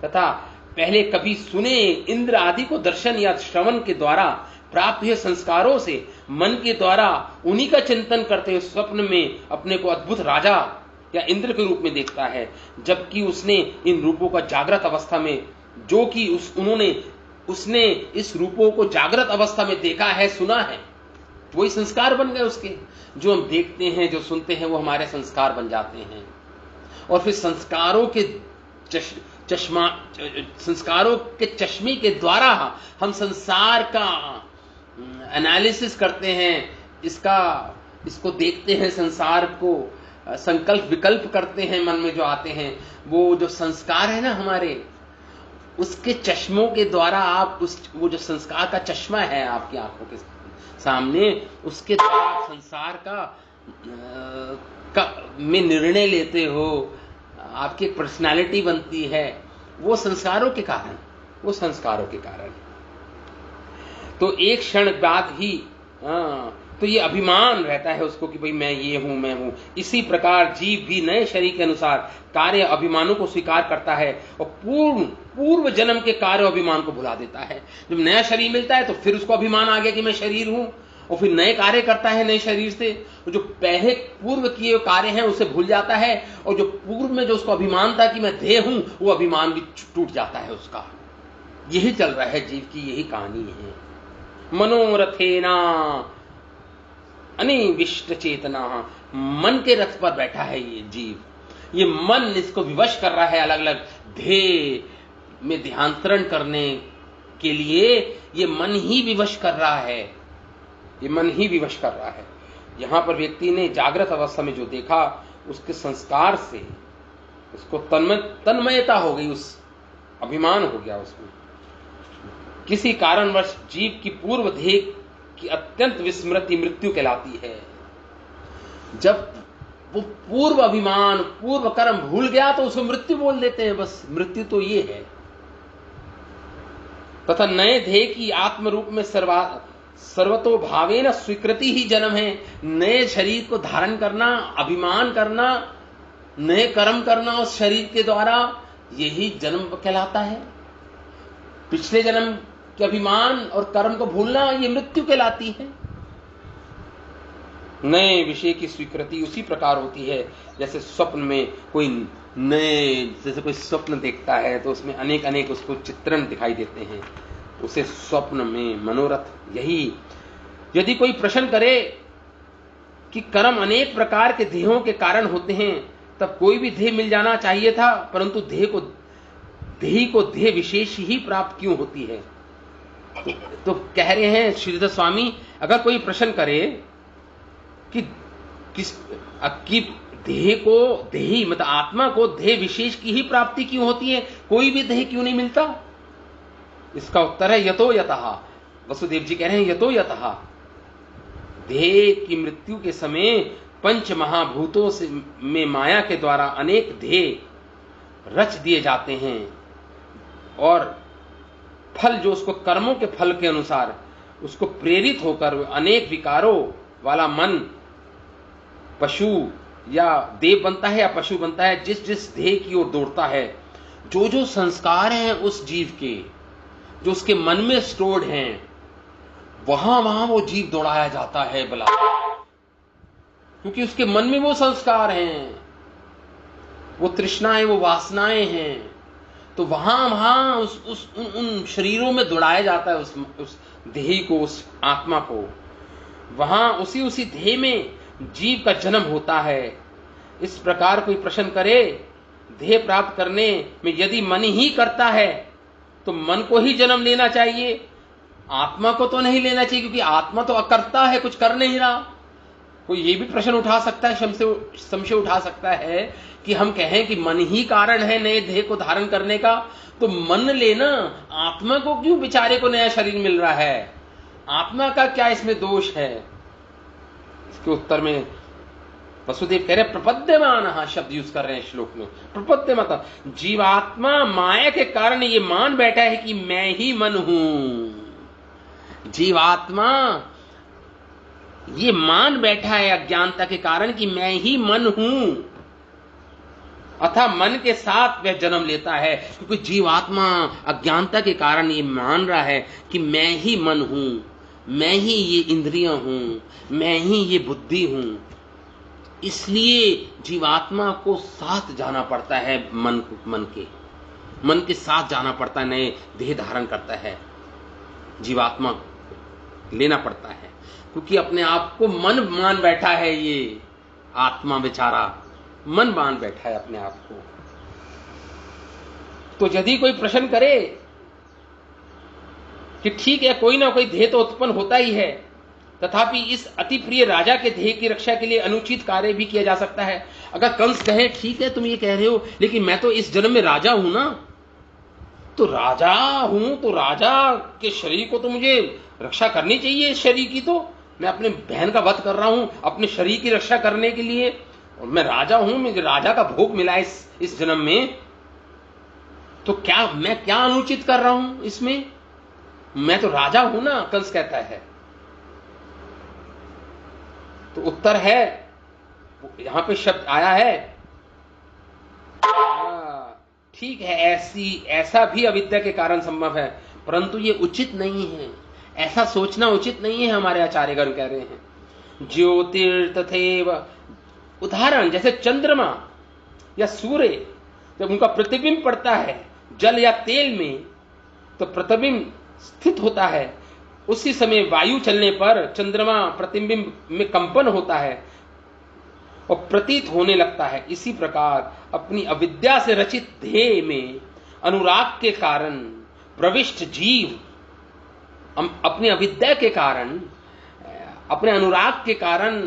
तथा पहले कभी सुने इंद्र आदि को दर्शन या श्रवण के द्वारा प्राप्त हुए संस्कारों से मन के द्वारा उन्हीं का चिंतन करते हुए स्वप्न में अपने को अद्भुत राजा या इंद्र के रूप में देखता है, जबकि उसने इन रूपों का जागृत अवस्था में, जो कि उसने इस रूपों को जागृत अवस्था में देखा है, सुना है, वही संस्कार बन गए उसके। जो हम देखते हैं, जो सुनते हैं, वो हमारे संस्कार बन जाते हैं। और फिर संस्कारों के चश्मे के द्वारा हम संसार का एनालिसिस करते हैं, इसको देखते हैं, संसार को संकल्प विकल्प करते हैं, मन में जो आते हैं, वो जो संस्कार है ना हमारे, उसके चश्मों के द्वारा आप वो जो संस्कार का चश्मा है आपकी आंखों के सामने, उसके द्वारा आप संसार में निर्णय लेते हो, आपकी एक पर्सनालिटी बनती है, वो संस्कारों के कारण। तो एक क्षण बाद ही तो ये अभिमान रहता है उसको कि भाई मैं ये हूं, मैं हूं। इसी प्रकार जीव भी नए शरीर के अनुसार कार्य अभिमानों को स्वीकार करता है और पूर्व जन्म के कार्य अभिमान को भुला देता है। जब नया शरीर मिलता है तो फिर उसको अभिमान आ गया कि मैं शरीर हूं, और फिर नए कार्य करता है नए शरीर से, और जो पहले पूर्व किए कार्य हैं उसे भूल जाता है, और जो पूर्व में जो उसको अभिमान था कि मैं देह हूं, वो अभिमान भी टूट जाता है उसका। यही चल रहा है जीव की, यही कहानी है। मनोरथेना अनिविष्ट चेतना, मन के रथ पर बैठा है ये जीव। ये मन इसको विवश कर रहा है अलग अलग ध्येय में ध्यांतरण करने के लिए। ये मन ही विवश कर रहा है, ये मन ही विवश कर रहा है। यहां पर व्यक्ति ने जागृत अवस्था में जो देखा उसके संस्कार से उसको तन्मयता हो गई, उस अभिमान हो गया उसमें। किसी कारणवश जीव की पूर्व ध्येय की अत्यंत विस्मृति मृत्यु कहलाती है। जब वो पूर्व अभिमान पूर्व कर्म भूल गया तो उसको मृत्यु बोल देते हैं, बस मृत्यु तो ये है। तथा नए ध्येय की आत्म रूप में सर्वतो भावेन स्वीकृति ही जन्म है। नए शरीर को धारण करना, अभिमान करना, नए कर्म करना उस शरीर के द्वारा, यही जन्म कहलाता है। पिछले जन्म के अभिमान और कर्म को भूलना ये मृत्यु कहलाती है। नए विषय की स्वीकृति उसी प्रकार होती है जैसे स्वप्न में कोई जैसे कोई स्वप्न देखता है तो उसमें अनेक अनेक उसको चित्रण दिखाई देते हैं, उसे स्वप्न में मनोरथ। यही यदि कोई प्रश्न करे कि कर्म अनेक प्रकार के ध्येयों के कारण होते हैं, तब कोई भी ध्येय मिल जाना चाहिए था, परंतु ध्येय को ध्येय विशेष ही प्राप्त क्यों होती है? तो कह रहे हैं श्रीधर स्वामी, अगर कोई प्रश्न करे कि ध्येय मतलब आत्मा को ध्येय विशेष की ही प्राप्ति क्यों होती है, कोई भी ध्येय क्यों नहीं मिलता? इसका उत्तर है यतो यतः। वसुदेव जी कह रहे हैं यतो यतः। ध्येय की मृत्यु के समय पंच महाभूतों से में माया के द्वारा अनेक ध्येय रच दिए जाते हैं, और फल जो उसको कर्मों के फल के अनुसार उसको प्रेरित होकर अनेक विकारों वाला मन पशु या देव बनता है या पशु बनता है। जिस जिस ध्येय की ओर दौड़ता है, जो जो संस्कार हैं उस जीव के, जो उसके मन में स्टोर्ड हैं, वहां वहां वो जीव दौड़ाया जाता है बला, क्योंकि उसके मन में वो संस्कार हैं, वो तृष्णाएं, वो वासनाएं हैं। तो वहां वहां उन शरीरों में दौड़ाया जाता है उस देही को, उस आत्मा को। वहां उसी देह में जीव का जन्म होता है। इस प्रकार कोई प्रश्न करे, देह प्राप्त करने में यदि मन ही करता है तो मन को ही जन्म लेना चाहिए, आत्मा को तो नहीं लेना चाहिए, क्योंकि आत्मा तो अकर्ता है, कुछ कर नहीं रहा। कोई ये भी प्रश्न उठा सकता है, संशय उठा सकता है कि हम कहें कि मन ही कारण है नए देह को धारण करने का, तो मन लेना, आत्मा को क्यों बेचारे को नया शरीर मिल रहा है? आत्मा का क्या इसमें दोष है? इसके उत्तर में वसुदेव कह रहे प्रपद्यमान शब्द यूज कर रहे हैं श्लोक में। प्रपद्य मतलब जीवात्मा माया के कारण ये मान बैठा है कि मैं ही मन हूं। जीवात्मा ये मान बैठा है अज्ञानता के कारण कि मैं ही मन हूं, अतः मन के साथ वह जन्म लेता है, क्योंकि जीवात्मा अज्ञानता के कारण ये मान रहा है कि मैं ही मन हूं, मैं ही ये इंद्रियां हूं, मैं ही ये बुद्धि हूं। इसलिए जीवात्मा को साथ जाना पड़ता है, मन के साथ जाना पड़ता है, नए देह धारण करता है, जीवात्मा लेना पड़ता है, क्योंकि अपने आप को मन मान बैठा है। ये आत्मा बेचारा मन मान बैठा है अपने आप को। तो यदि कोई प्रश्न करे कि ठीक है, कोई ना कोई ध्येय तो उत्पन्न होता ही है, तथापि इस अति प्रिय राजा के ध्येय की रक्षा के लिए अनुचित कार्य भी किया जा सकता है। अगर कंस कहे ठीक है तुम ये कह रहे हो, लेकिन मैं तो इस जन्म में राजा हूं ना, तो राजा हूं तो राजा के शरीर को तो मुझे रक्षा करनी चाहिए। इस शरीर की तो मैं अपने बहन का वध कर रहा हूं अपने शरीर की रक्षा करने के लिए, और मैं राजा हूं, मुझे राजा का भोग मिला इस जन्म में, तो क्या मैं क्या अनुचित कर रहा हूं इसमें? मैं तो राजा हूं ना, कंस कहता है। तो उत्तर है, यहां पे शब्द आया है, ठीक है, ऐसा भी अविद्या के कारण संभव है, परंतु ये उचित नहीं है, ऐसा सोचना उचित नहीं है, हमारे आचार्यगण कह रहे हैं। ज्योतिर्तथैव, उदाहरण जैसे चंद्रमा या सूर्य, जब उनका प्रतिबिंब पड़ता है जल या तेल में, तो प्रतिबिंब स्थित होता है, उसी समय वायु चलने पर चंद्रमा प्रतिबिंब में कंपन होता है और प्रतीत होने लगता है। इसी प्रकार अपनी अविद्या से रचित ध्येय में अनुराग के कारण प्रविष्ट जीव, अपनी अविद्या के कारण, अपने अनुराग के कारण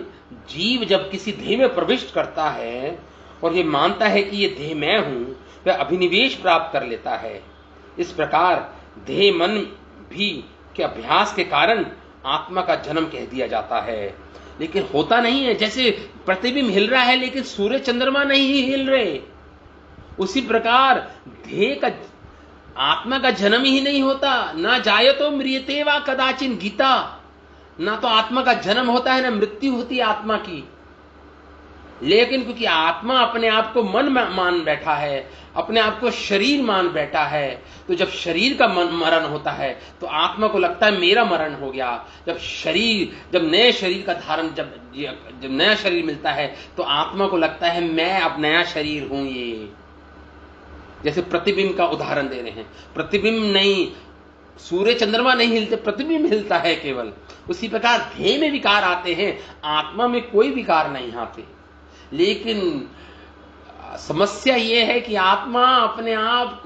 जीव जब किसी ध्येय में प्रविष्ट करता है और ये मानता है कि ये ध्येय मैं हूं, वह अभिनिवेश प्राप्त कर लेता है। इस प्रकार ध्येय मन भी के अभ्यास के कारण आत्मा का जन्म कह दिया जाता है, लेकिन होता नहीं है। जैसे प्रतिबिंब हिल रहा है लेकिन सूर्य चंद्रमा नहीं हिल रहे, उसी प्रकार ध्येय का, आत्मा का जन्म ही नहीं होता। ना जायतो म्रियते वा कदाचिन, गीता, ना तो आत्मा का जन्म होता है ना मृत्यु होती है आत्मा की। लेकिन क्योंकि आत्मा अपने आप को मन मान बैठा है, अपने आप को शरीर मान बैठा है, तो जब शरीर का मरण होता है तो आत्मा को लगता है मेरा मरण हो गया। जब नए शरीर का धारण, जब नया शरीर मिलता है तो आत्मा को लगता है मैं अब नया शरीर हूं। ये जैसे प्रतिबिंब का उदाहरण दे रहे हैं, प्रतिबिंब नहीं, सूर्य चंद्रमा नहीं हिलते, प्रतिबिंब हिलता है केवल। उसी प्रकार ध्येय में विकार आते हैं, आत्मा में कोई विकार नहीं आते। लेकिन समस्या यह है कि आत्मा अपने आप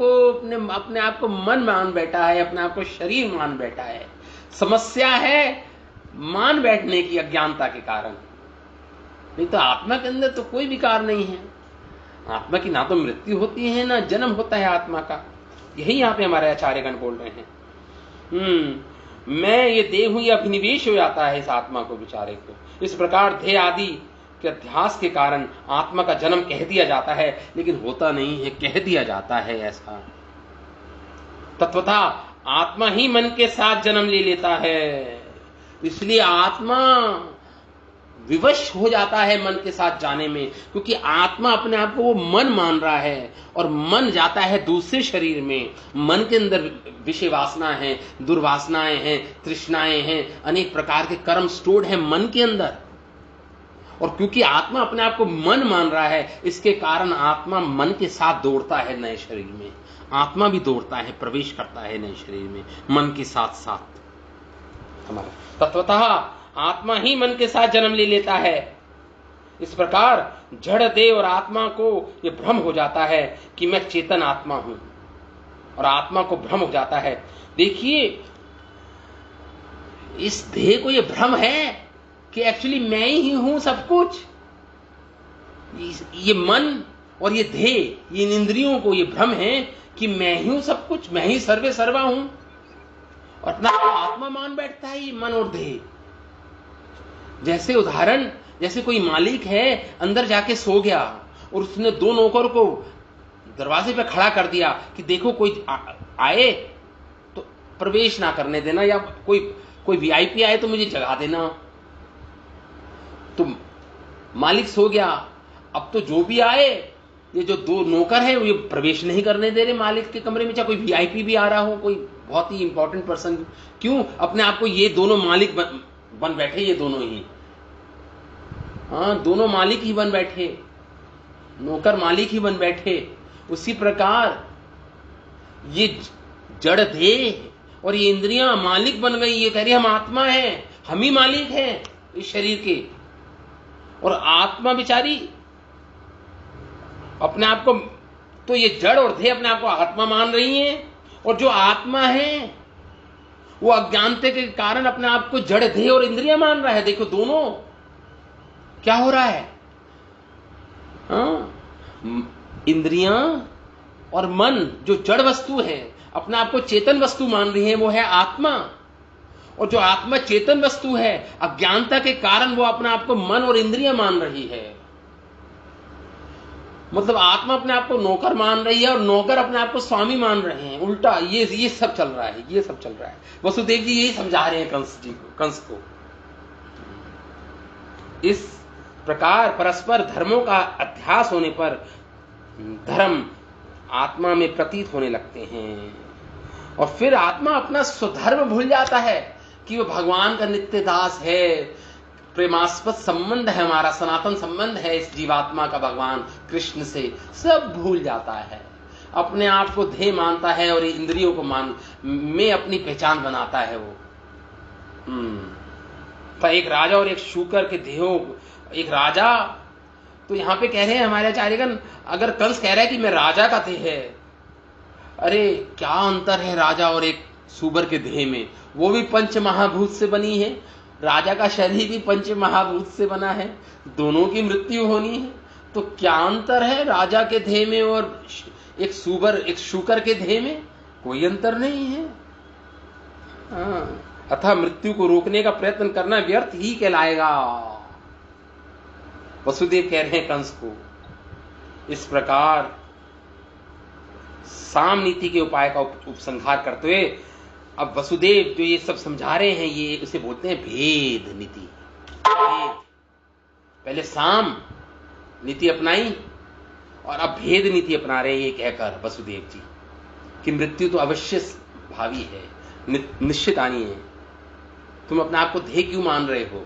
को मन मान बैठा है, अपने आप को शरीर मान बैठा है। समस्या है मान बैठने की अज्ञानता के कारण, नहीं तो आत्मा के अंदर तो कोई विकार नहीं है। आत्मा की ना तो मृत्यु होती है ना जन्म होता है आत्मा का। यही यहां पे हमारे आचार्यगण बोल रहे हैं। मैं ये देह हूं, ये अभिनिवेश हो जाता है इस आत्मा को, बेचारे को। इस प्रकार ध्येय आदि के अध्यास के कारण आत्मा का जन्म कह दिया जाता है, लेकिन होता नहीं है, कह दिया जाता है ऐसा। तत्वतः आत्मा ही मन के साथ जन्म ले लेता है, इसलिए आत्मा विवश हो जाता है मन के साथ जाने में, क्योंकि आत्मा अपने आप को वो मन मान रहा है और मन जाता है दूसरे शरीर में। मन के अंदर विषय वासना है, दुर्वासनाएं हैं, तृष्णाएं हैं, अनेक प्रकार के कर्म स्टोर्ड हैं मन के अंदर। और क्योंकि आत्मा अपने आप को मन मान रहा है, इसके कारण आत्मा मन के साथ दौड़ता है नए शरीर में। आत्मा भी दौड़ता है, प्रवेश करता है नए शरीर में मन के साथ साथ। हमारा तत्वतः आत्मा ही मन के साथ जन्म ले लेता है। इस प्रकार जड़ देह और आत्मा को यह भ्रम हो जाता है कि मैं चेतन आत्मा हूं, और आत्मा को भ्रम हो जाता है। देखिए, इस देह को यह भ्रम है कि एक्चुअली मैं ही हूं सब कुछ। ये मन और ये देह, इन इंद्रियों को ये भ्रम है कि मैं ही हूं सब कुछ, मैं ही सर्वे सर्वा हूं, और अपना आत्मा मान बैठता है ये मन और देह। जैसे उदाहरण, जैसे कोई मालिक है अंदर जाके सो गया और उसने दो नौकर को दरवाजे पे खड़ा कर दिया कि देखो कोई आए तो प्रवेश ना करने देना, या कोई वीआईपी आए तो मुझे जगा देना। तो मालिक सो गया, अब तो जो भी आए, ये जो दो नौकर है ये प्रवेश नहीं करने दे रहे मालिक के कमरे में, चाहे कोई वीआईपी भी आ रहा हो, कोई बहुत ही इंपॉर्टेंट पर्सन। क्यों? अपने आप को ये दोनों मालिक बन बैठे, ये दोनों ही, हाँ, दोनों मालिक ही बन बैठे, नौकर मालिक ही बन बैठे। उसी प्रकार ये जड़ देह और ये इंद्रियां मालिक बन गई। ये कह रही हम आत्मा हैं, हम ही मालिक हैं इस शरीर के, और आत्मा बेचारी अपने आप को, तो ये जड़ और देह अपने आप को आत्मा मान रही हैं, और जो आत्मा है वो अज्ञानता के कारण अपने आप को जड़ देह और इंद्रियां मान रहा है। देखो दोनों क्या हो रहा है, इंद्रियां और मन जो जड़ वस्तु है अपने आप को चेतन वस्तु मान रही है, वो है आत्मा। और जो आत्मा चेतन वस्तु है, अज्ञानता के कारण वो अपने आप को मन और इंद्रियां मान रही है। मतलब आत्मा अपने आप को नौकर मान रही है और नौकर अपने आप को स्वामी मान रहे हैं। उल्टा ये सब चल रहा है, ये सब चल रहा है। वसुदेव जी यही समझा रहे हैं कंस को। इस प्रकार परस्पर धर्मों का अध्यास होने पर धर्म आत्मा में प्रतीत होने लगते हैं और फिर आत्मा अपना स्वधर्म भूल जाता है कि वो भगवान का नित्य दास है, प्रेमास्पद संबंध है, हमारा सनातन संबंध है इस जीवात्मा का भगवान कृष्ण से, सब भूल जाता है। अपने आप को ध्येय मानता है और इंद्रियों को में अपनी पहचान बनाता है वो। तो एक राजा और एक शूकर के देहों, एक राजा, तो यहां पे कह रहे हैं हमारे आचार्यगण, अगर कंस कह रहा है कि मैं राजा का देह है, अरे क्या अंतर है राजा और एक सूबर के देह में? वो भी पंच महाभूत से बनी है, राजा का शरीर भी पंच महाभूत से बना है, दोनों की मृत्यु होनी है, तो क्या अंतर है राजा के देह में और एक शूकर के देह में? कोई अंतर नहीं है। अतः मृत्यु को रोकने का प्रयत्न करना व्यर्थ ही कहलाएगा, वसुदेव कह रहे हैं कंस को। इस प्रकार साम नीति के उपाय का उपसंहार करते हुए अब वसुदेव जो ये सब समझा रहे हैं, ये उसे बोलते हैं भेद नीति। भेद, पहले साम नीति अपनाई और अब भेद नीति अपना रहे हैं ये कहकर वसुदेव जी कि मृत्यु तो अवश्य भावी है, निश्चित आनी है। तुम अपने आप को ध्येय क्यों मान रहे हो?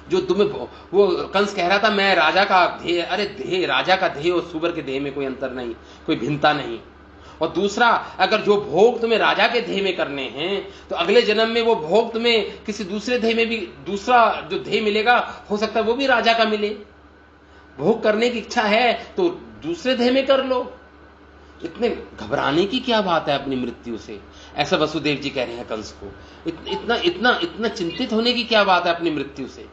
जो तुम्हें वो कंस कह रहा था मैं राजा का ध्येय, अरे ध्येय, राजा का ध्येय और सूबर के ध्येय में कोई अंतर नहीं, कोई भिन्नता नहीं। और दूसरा, अगर जो भोग तुम्हें राजा के ध्येय में करने हैं तो अगले जन्म में वो भोग तुम्हें किसी दूसरे ध्येय में भी, दूसरा जो ध्येय मिलेगा हो सकता है वो भी राजा का मिले। भोग करने की इच्छा है तो दूसरे ध्येय में कर लो, इतने घबराने की क्या बात है अपनी मृत्यु से? ऐसा वसुदेव जी कह रहे हैं कंस को। इतना इतना इतना चिंतित होने की क्या बात है अपनी मृत्यु से?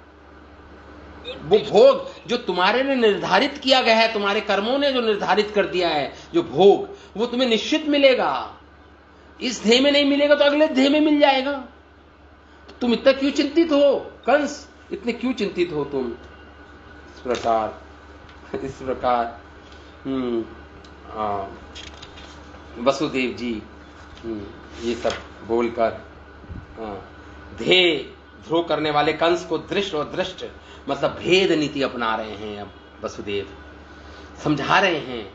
वो भोग जो तुम्हारे ने निर्धारित किया गया है, तुम्हारे कर्मों ने जो निर्धारित कर दिया है, जो भोग, वो तुम्हें निश्चित मिलेगा। इस ध्येय में नहीं मिलेगा तो अगले ध्येय में मिल जाएगा। तो तुम इतना क्यों चिंतित हो कंस? इतने क्यों चिंतित हो तुम? इस प्रकार वसुदेव जी ये सब बोलकर ध्येय ध्रुव करने वाले कंस को दृष्ट और दृष्ट मतलब भेद नीति अपना रहे हैं। अब वसुदेव समझा रहे हैं,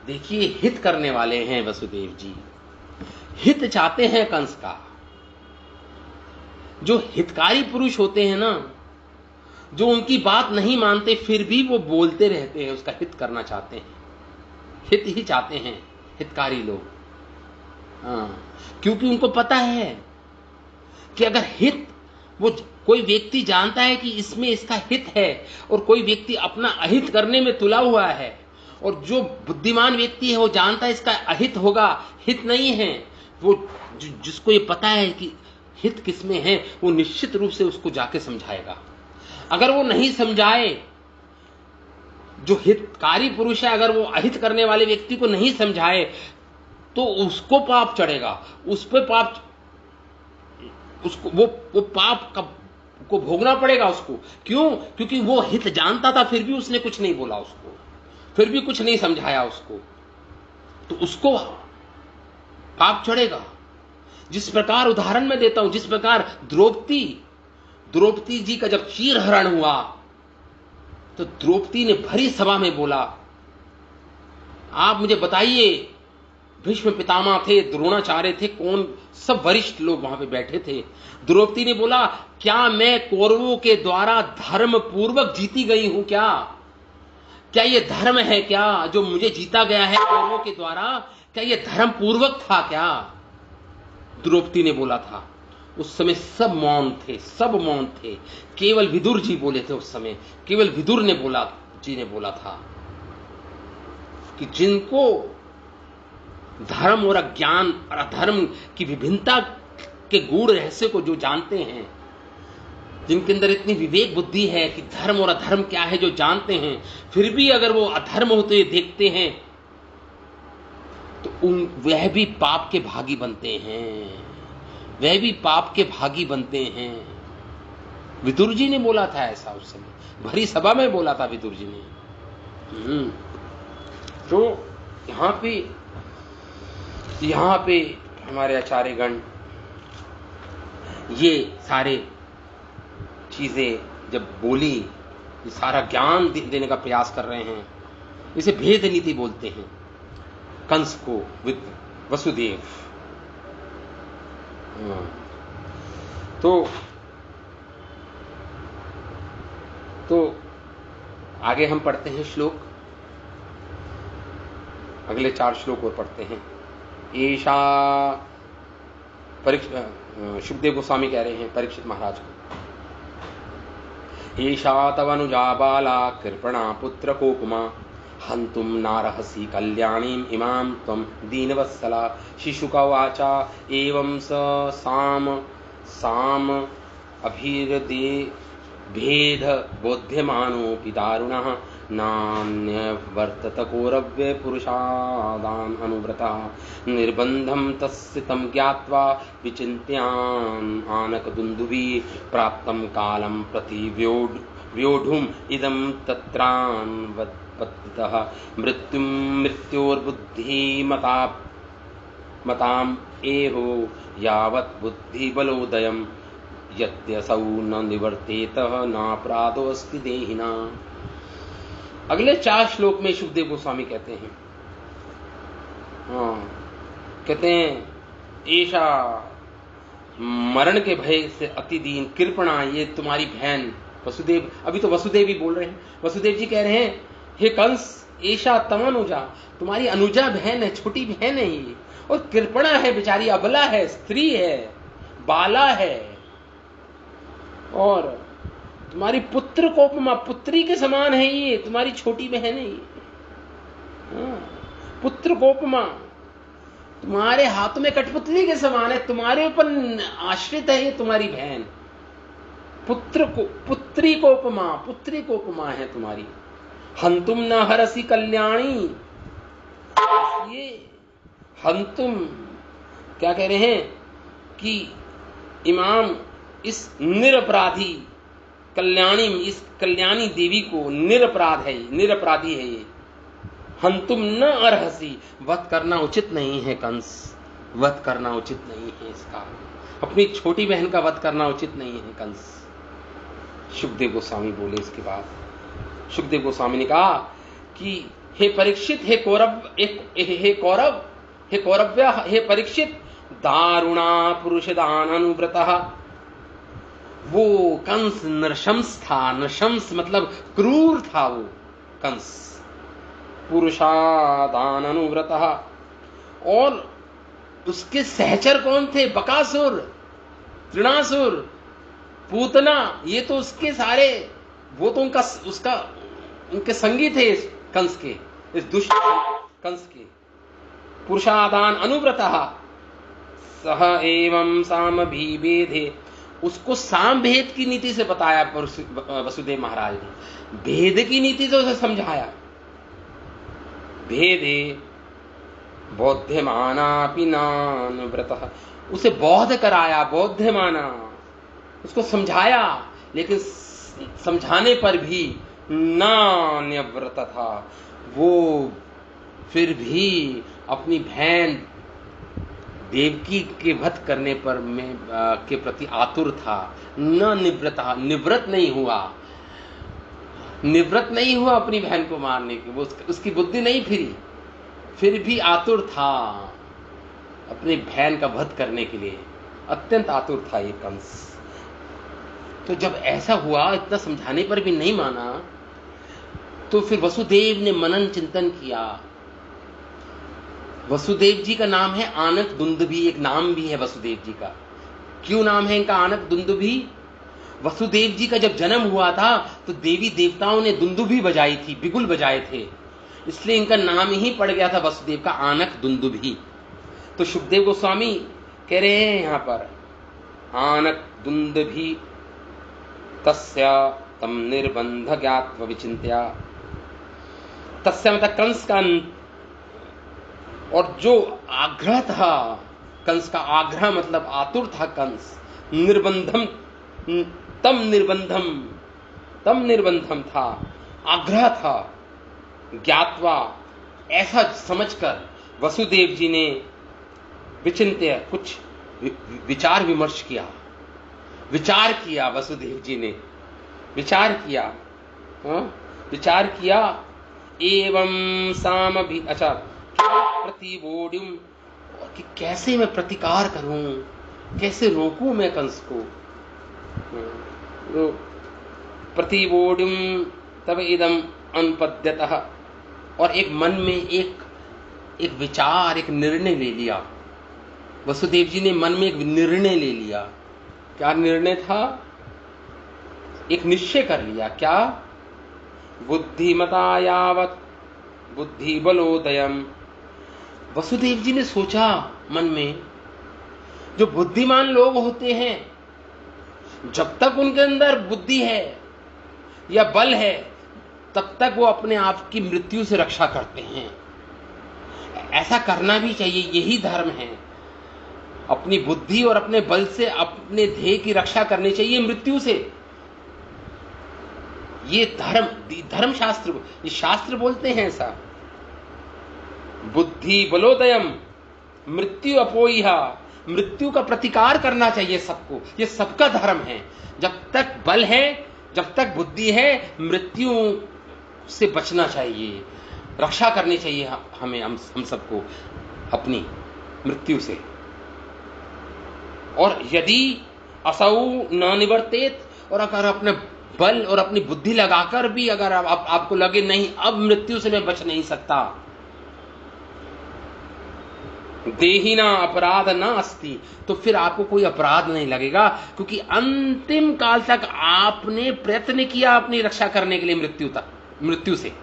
देखिए हित करने वाले हैं वसुदेव जी, हित चाहते हैं कंस का। जो हितकारी पुरुष होते हैं ना, जो उनकी बात नहीं मानते फिर भी वो बोलते रहते हैं, उसका हित करना चाहते हैं, हित ही चाहते हैं हितकारी लोग। क्योंकि उनको पता है कि अगर हित, वो कोई व्यक्ति जानता है कि इसमें इसका हित है और कोई व्यक्ति अपना अहित करने में तुला हुआ है, और जो बुद्धिमान व्यक्ति है वो जानता है इसका अहित होगा, हित नहीं है, वो जिसको ये पता है कि हित किसमें है, वो निश्चित रूप से उसको जाके समझाएगा। अगर वो नहीं समझाए, जो हितकारी पुरुष है, अगर वो अहित करने वाले व्यक्ति को नहीं समझाए तो उसको पाप चढ़ेगा, उस पे पाप, उसको वो पाप को भोगना पड़ेगा उसको। क्यों? क्योंकि वो हित जानता था फिर भी उसने कुछ नहीं बोला उसको, फिर भी कुछ नहीं समझाया उसको, तो उसको पाप चढ़ेगा। जिस प्रकार उदाहरण मैं देता हूं, जिस प्रकार द्रौपदी जी का जब चीरहरण हुआ तो द्रौपदी ने भरी सभा में बोला, आप मुझे बताइए, भीष्म पितामह थे, द्रोणाचार्य थे, कौन, सब वरिष्ठ लोग वहां पे बैठे थे। द्रौपदी ने बोला, क्या मैं कौरवों के द्वारा धर्म पूर्वक जीती गई हूं? क्या ये धर्म है? क्या जो मुझे जीता गया है कौरवों के द्वारा, क्या ये धर्म पूर्वक था? क्या द्रौपदी ने बोला था। उस समय सब मौन थे, सब मौन थे, केवल विदुर जी बोले थे। उस समय केवल विदुर ने बोला था कि जिनको धर्म और अज्ञान और अधर्म की विभिन्नता के गूढ़ रहस्य को जो जानते हैं, जिनके अंदर इतनी विवेक बुद्धि है कि धर्म और अधर्म क्या है, जो जानते हैं, फिर भी अगर वो अधर्म होते हुए देखते हैं तो वह भी पाप के भागी बनते हैं, वह भी पाप के भागी बनते हैं। विदुर जी ने बोला था ऐसा, उस समय भरी सभा में बोला था विदुर जी ने। तो यहां पे हमारे आचार्यगण ये सारे चीजें जब बोली ये सारा ज्ञान देने का प्रयास कर रहे हैं। इसे भेद नीति बोलते हैं। कंस को विद वसुदेव। तो आगे हम पढ़ते हैं श्लोक, अगले 4 श्लोक और पढ़ते हैं। ऐशा शुकदेव गोस्वामी कह रहे हैं परीक्षित महाराज को, ऐशा तवनुजा बाला कृपणा पुत्र कोकुमा हंतुम नारहसी कल्याणीम इमाम त्वं दीनवत्सला। शिशुकवाचा एवं साम अभिहृदे भेद बोध्यमानोऽपि दारुणः नान्यवर्तत कौरव्ये पुरुषादान अनुव्रतः। निर्बन्धं तस्य तं ज्ञात्वा विचिन्त्यान् आनकदुन्दुभिः प्राप्तं कालं प्रति व्योढुम् इदं तत्रान्वपतितः। मृत्योर्बुद्धिमताम् एहो यावत् बुद्धिबलोदयम् यद्यसौ न निवर्तेतः नापराधोऽस्ति देहिना। अगले 4 श्लोक में शुकदेव गोस्वामी कहते हैं, कहते हैं ऐशा मरण के भय से अति दीन कृपणा, ये तुम्हारी बहन वसुदेव, अभी तो वसुदेव ही बोल रहे हैं, वसुदेव जी कह रहे हैं हे कंस ऐशा तमनुजा, तुम्हारी अनुजा बहन है, छोटी बहन है ये, और कृपणा है, बेचारी अबला है, स्त्री है, बाला है, और तुम्हारी पुत्र कोपमा, पुत्री के समान है ये, तुम्हारी छोटी बहन है ये। पुत्र कोपमा, तुम्हारे हाथ में कठपुतली के समान है, तुम्हारे ऊपर आश्रित है ये तुम्हारी बहन। पुत्री कोपमा है तुम्हारी। हंतुम न हरसी कल्याणी, ये हंतुम क्या कह रहे हैं कि इमाम इस निरपराधी कल्याणी, इस कल्याणी देवी को निरपराधी है ये। हंतुम न अर्हसी, वध करना उचित नहीं है कंस, वध करना उचित नहीं है इसका, अपनी छोटी बहन का वध करना उचित नहीं है कंस। शुकदेव गोस्वामी बोले इसके बाद, शुकदेव गोस्वामी ने कहा कि हे परीक्षित, हे कौरव्य, हे परीक्षित, दारुणा पुरुषदान अनुव्रतः। वो कंस नृशंस था, नृशंस मतलब क्रूर था वो कंस, पुरुषादान अनुव्रतः। और उसके सहचर कौन थे? बकासुर, तृणासुर, पूतना, ये तो उसके सारे, वो तो उनके संगी थे इस कंस के, इस दुष्ट कंस के। पुरुषादान अनुव्रतः सह एवं साम भी भेदे, उसको साम भेद की नीति से बताया वसुदेव महाराज ने, भेद की नीति से उसे समझाया। भेदे बोध्यमानापि नान्यव्रतः, उसे बोध कराया, बोध्यमाना, उसको समझाया, लेकिन समझाने पर भी नान्यव्रत था, वो फिर भी अपनी बहन देवकी के वध करने पर के प्रति आतुर था। न निवृता, निवृत नहीं हुआ अपनी बहन को मारने की, वो उसकी बुद्धि नहीं फिर भी आतुर था अपनी बहन का वध करने के लिए, अत्यंत आतुर था ये कंस। तो जब ऐसा हुआ, इतना समझाने पर भी नहीं माना, तो फिर वसुदेव ने मनन चिंतन किया। वसुदेव जी का नाम है आनक दुंदुभी, एक नाम भी है वसुदेव जी का। क्यों नाम है इनका आनक दुंदुभी? वसुदेव जी का जब जन्म हुआ था तो देवी देवताओं ने दुंदुभी बजाई थी, बिगुल बजाए थे, इसलिए इनका नाम ही पड़ गया था वसुदेव का, आनक दुंदुभी। तो शुकदेव गोस्वामी कह रहे हैं यहां पर, आनक दुंदुभी तस्य तम निर्बंध ज्ञात्वा विचिंत्या। तस्य मतलब कंस का, और जो आग्रह था कंस का, आग्रह मतलब आतुर था कंस। निर्बंधम, तम निर्बंधम था, आग्रह था। ज्ञात्वा, ऐसा समझकर वसुदेव जी ने विचिंत्य, कुछ विचार विमर्श किया, विचार किया, वसुदेव जी ने विचार किया हाँ? विचार किया एवं साम भी, अच्छा, प्रतिवोड्युम, कि कैसे मैं प्रतिकार करूं, कैसे रोकूं मैं कंस को। तो प्रतिवोड्युम तब इदम अनुपद्यतः, और एक मन में एक विचार, एक निर्णय ले लिया। वसुदेव जी ने मन में एक निर्णय ले लिया। क्या निर्णय था? एक निश्चय कर लिया। क्या? बुद्धिमता यावत बुद्धि बलोदयम। वसुदेव जी ने सोचा मन में, जो बुद्धिमान लोग होते हैं, जब तक उनके अंदर बुद्धि है या बल है, तब तक वो अपने आप की मृत्यु से रक्षा करते हैं। ऐसा करना भी चाहिए, यही धर्म है। अपनी बुद्धि और अपने बल से अपने ध्येय की रक्षा करनी चाहिए मृत्यु से। ये धर्म शास्त्र, ये शास्त्र बोलते हैं ऐसा। बुद्धि बलोदयम मृत्यु अपोइहा, मृत्यु का प्रतिकार करना चाहिए सबको, ये सबका धर्म है। जब तक बल है, जब तक बुद्धि है, मृत्यु से बचना चाहिए, रक्षा करनी चाहिए हमें, हम सबको अपनी मृत्यु से। और यदि असौ न निवर्तेत, और अगर अपने बल और अपनी बुद्धि लगाकर भी अगर आपको लगे नहीं अब मृत्यु से मैं बच नहीं सकता, देहिना अपराध न अस्ति, तो फिर आपको कोई अपराध नहीं लगेगा, क्योंकि अंतिम काल तक आपने प्रयत्न किया अपनी रक्षा करने के लिए मृत्यु से,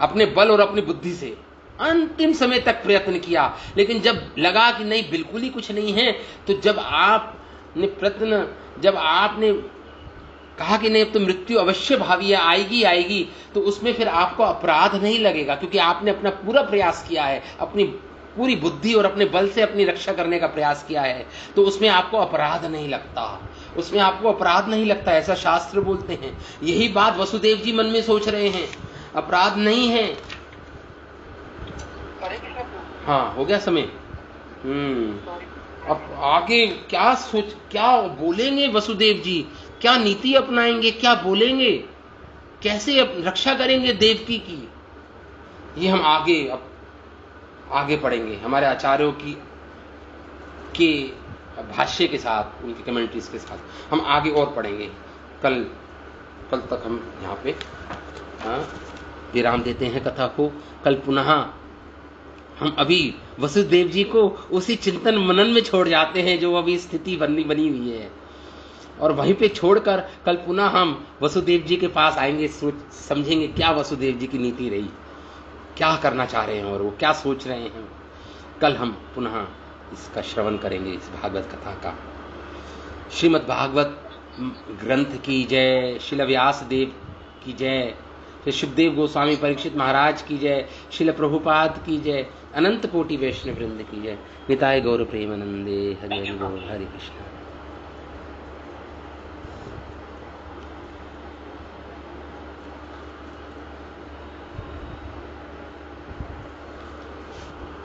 अपने बल और अपनी बुद्धि से अंतिम समय तक प्रयत्न किया। लेकिन जब लगा कि नहीं बिल्कुल ही कुछ नहीं है, तो जब आपने कहा कि नहीं अब तो मृत्यु अवश्य भावी है, आएगी, तो उसमें फिर आपको अपराध नहीं लगेगा, क्योंकि आपने अपना पूरा प्रयास किया है, अपनी पूरी बुद्धि और अपने बल से अपनी रक्षा करने का प्रयास किया है, तो उसमें आपको अपराध नहीं लगता, उसमें आपको अपराध नहीं लगता, ऐसा शास्त्र बोलते हैं। यही बात वसुदेव जी मन में सोच रहे हैं, अपराध नहीं है। हाँ, हो गया समय। अब आगे क्या बोलेंगे वसुदेव जी, क्या नीति अपनाएंगे, क्या बोलेंगे, कैसे रक्षा करेंगे देवकी की, ये हम आगे पढ़ेंगे हमारे आचार्यों के भाष्य के साथ, उनकी कमेंट्रीज के साथ हम आगे और पढ़ेंगे। कल तक हम यहाँ पे विराम देते हैं कथा को। कल पुनः हम अभी वसुदेव जी को उसी चिंतन मनन में छोड़ जाते हैं जो अभी स्थिति बनी हुई है, और वहीं पे छोड़कर कल पुनः हम वसुदेव जी के पास आएंगे, समझेंगे क्या वसुदेव जी की नीति रही, क्या करना चाह रहे हैं और वो क्या सोच रहे हैं। कल हम पुनः इसका श्रवण करेंगे, इस भागवत कथा का। श्रीमद् भागवत ग्रंथ की जय, श्रील व्यास देव की जय, फिर सुखदेव गोस्वामी परीक्षित महाराज की जय, श्रील प्रभुपाद की जय, अनंत कोटि वैष्णव वृंद की जय। निताय गौर प्रेमानंदे, हरि हरि बोल, हरि कृष्ण।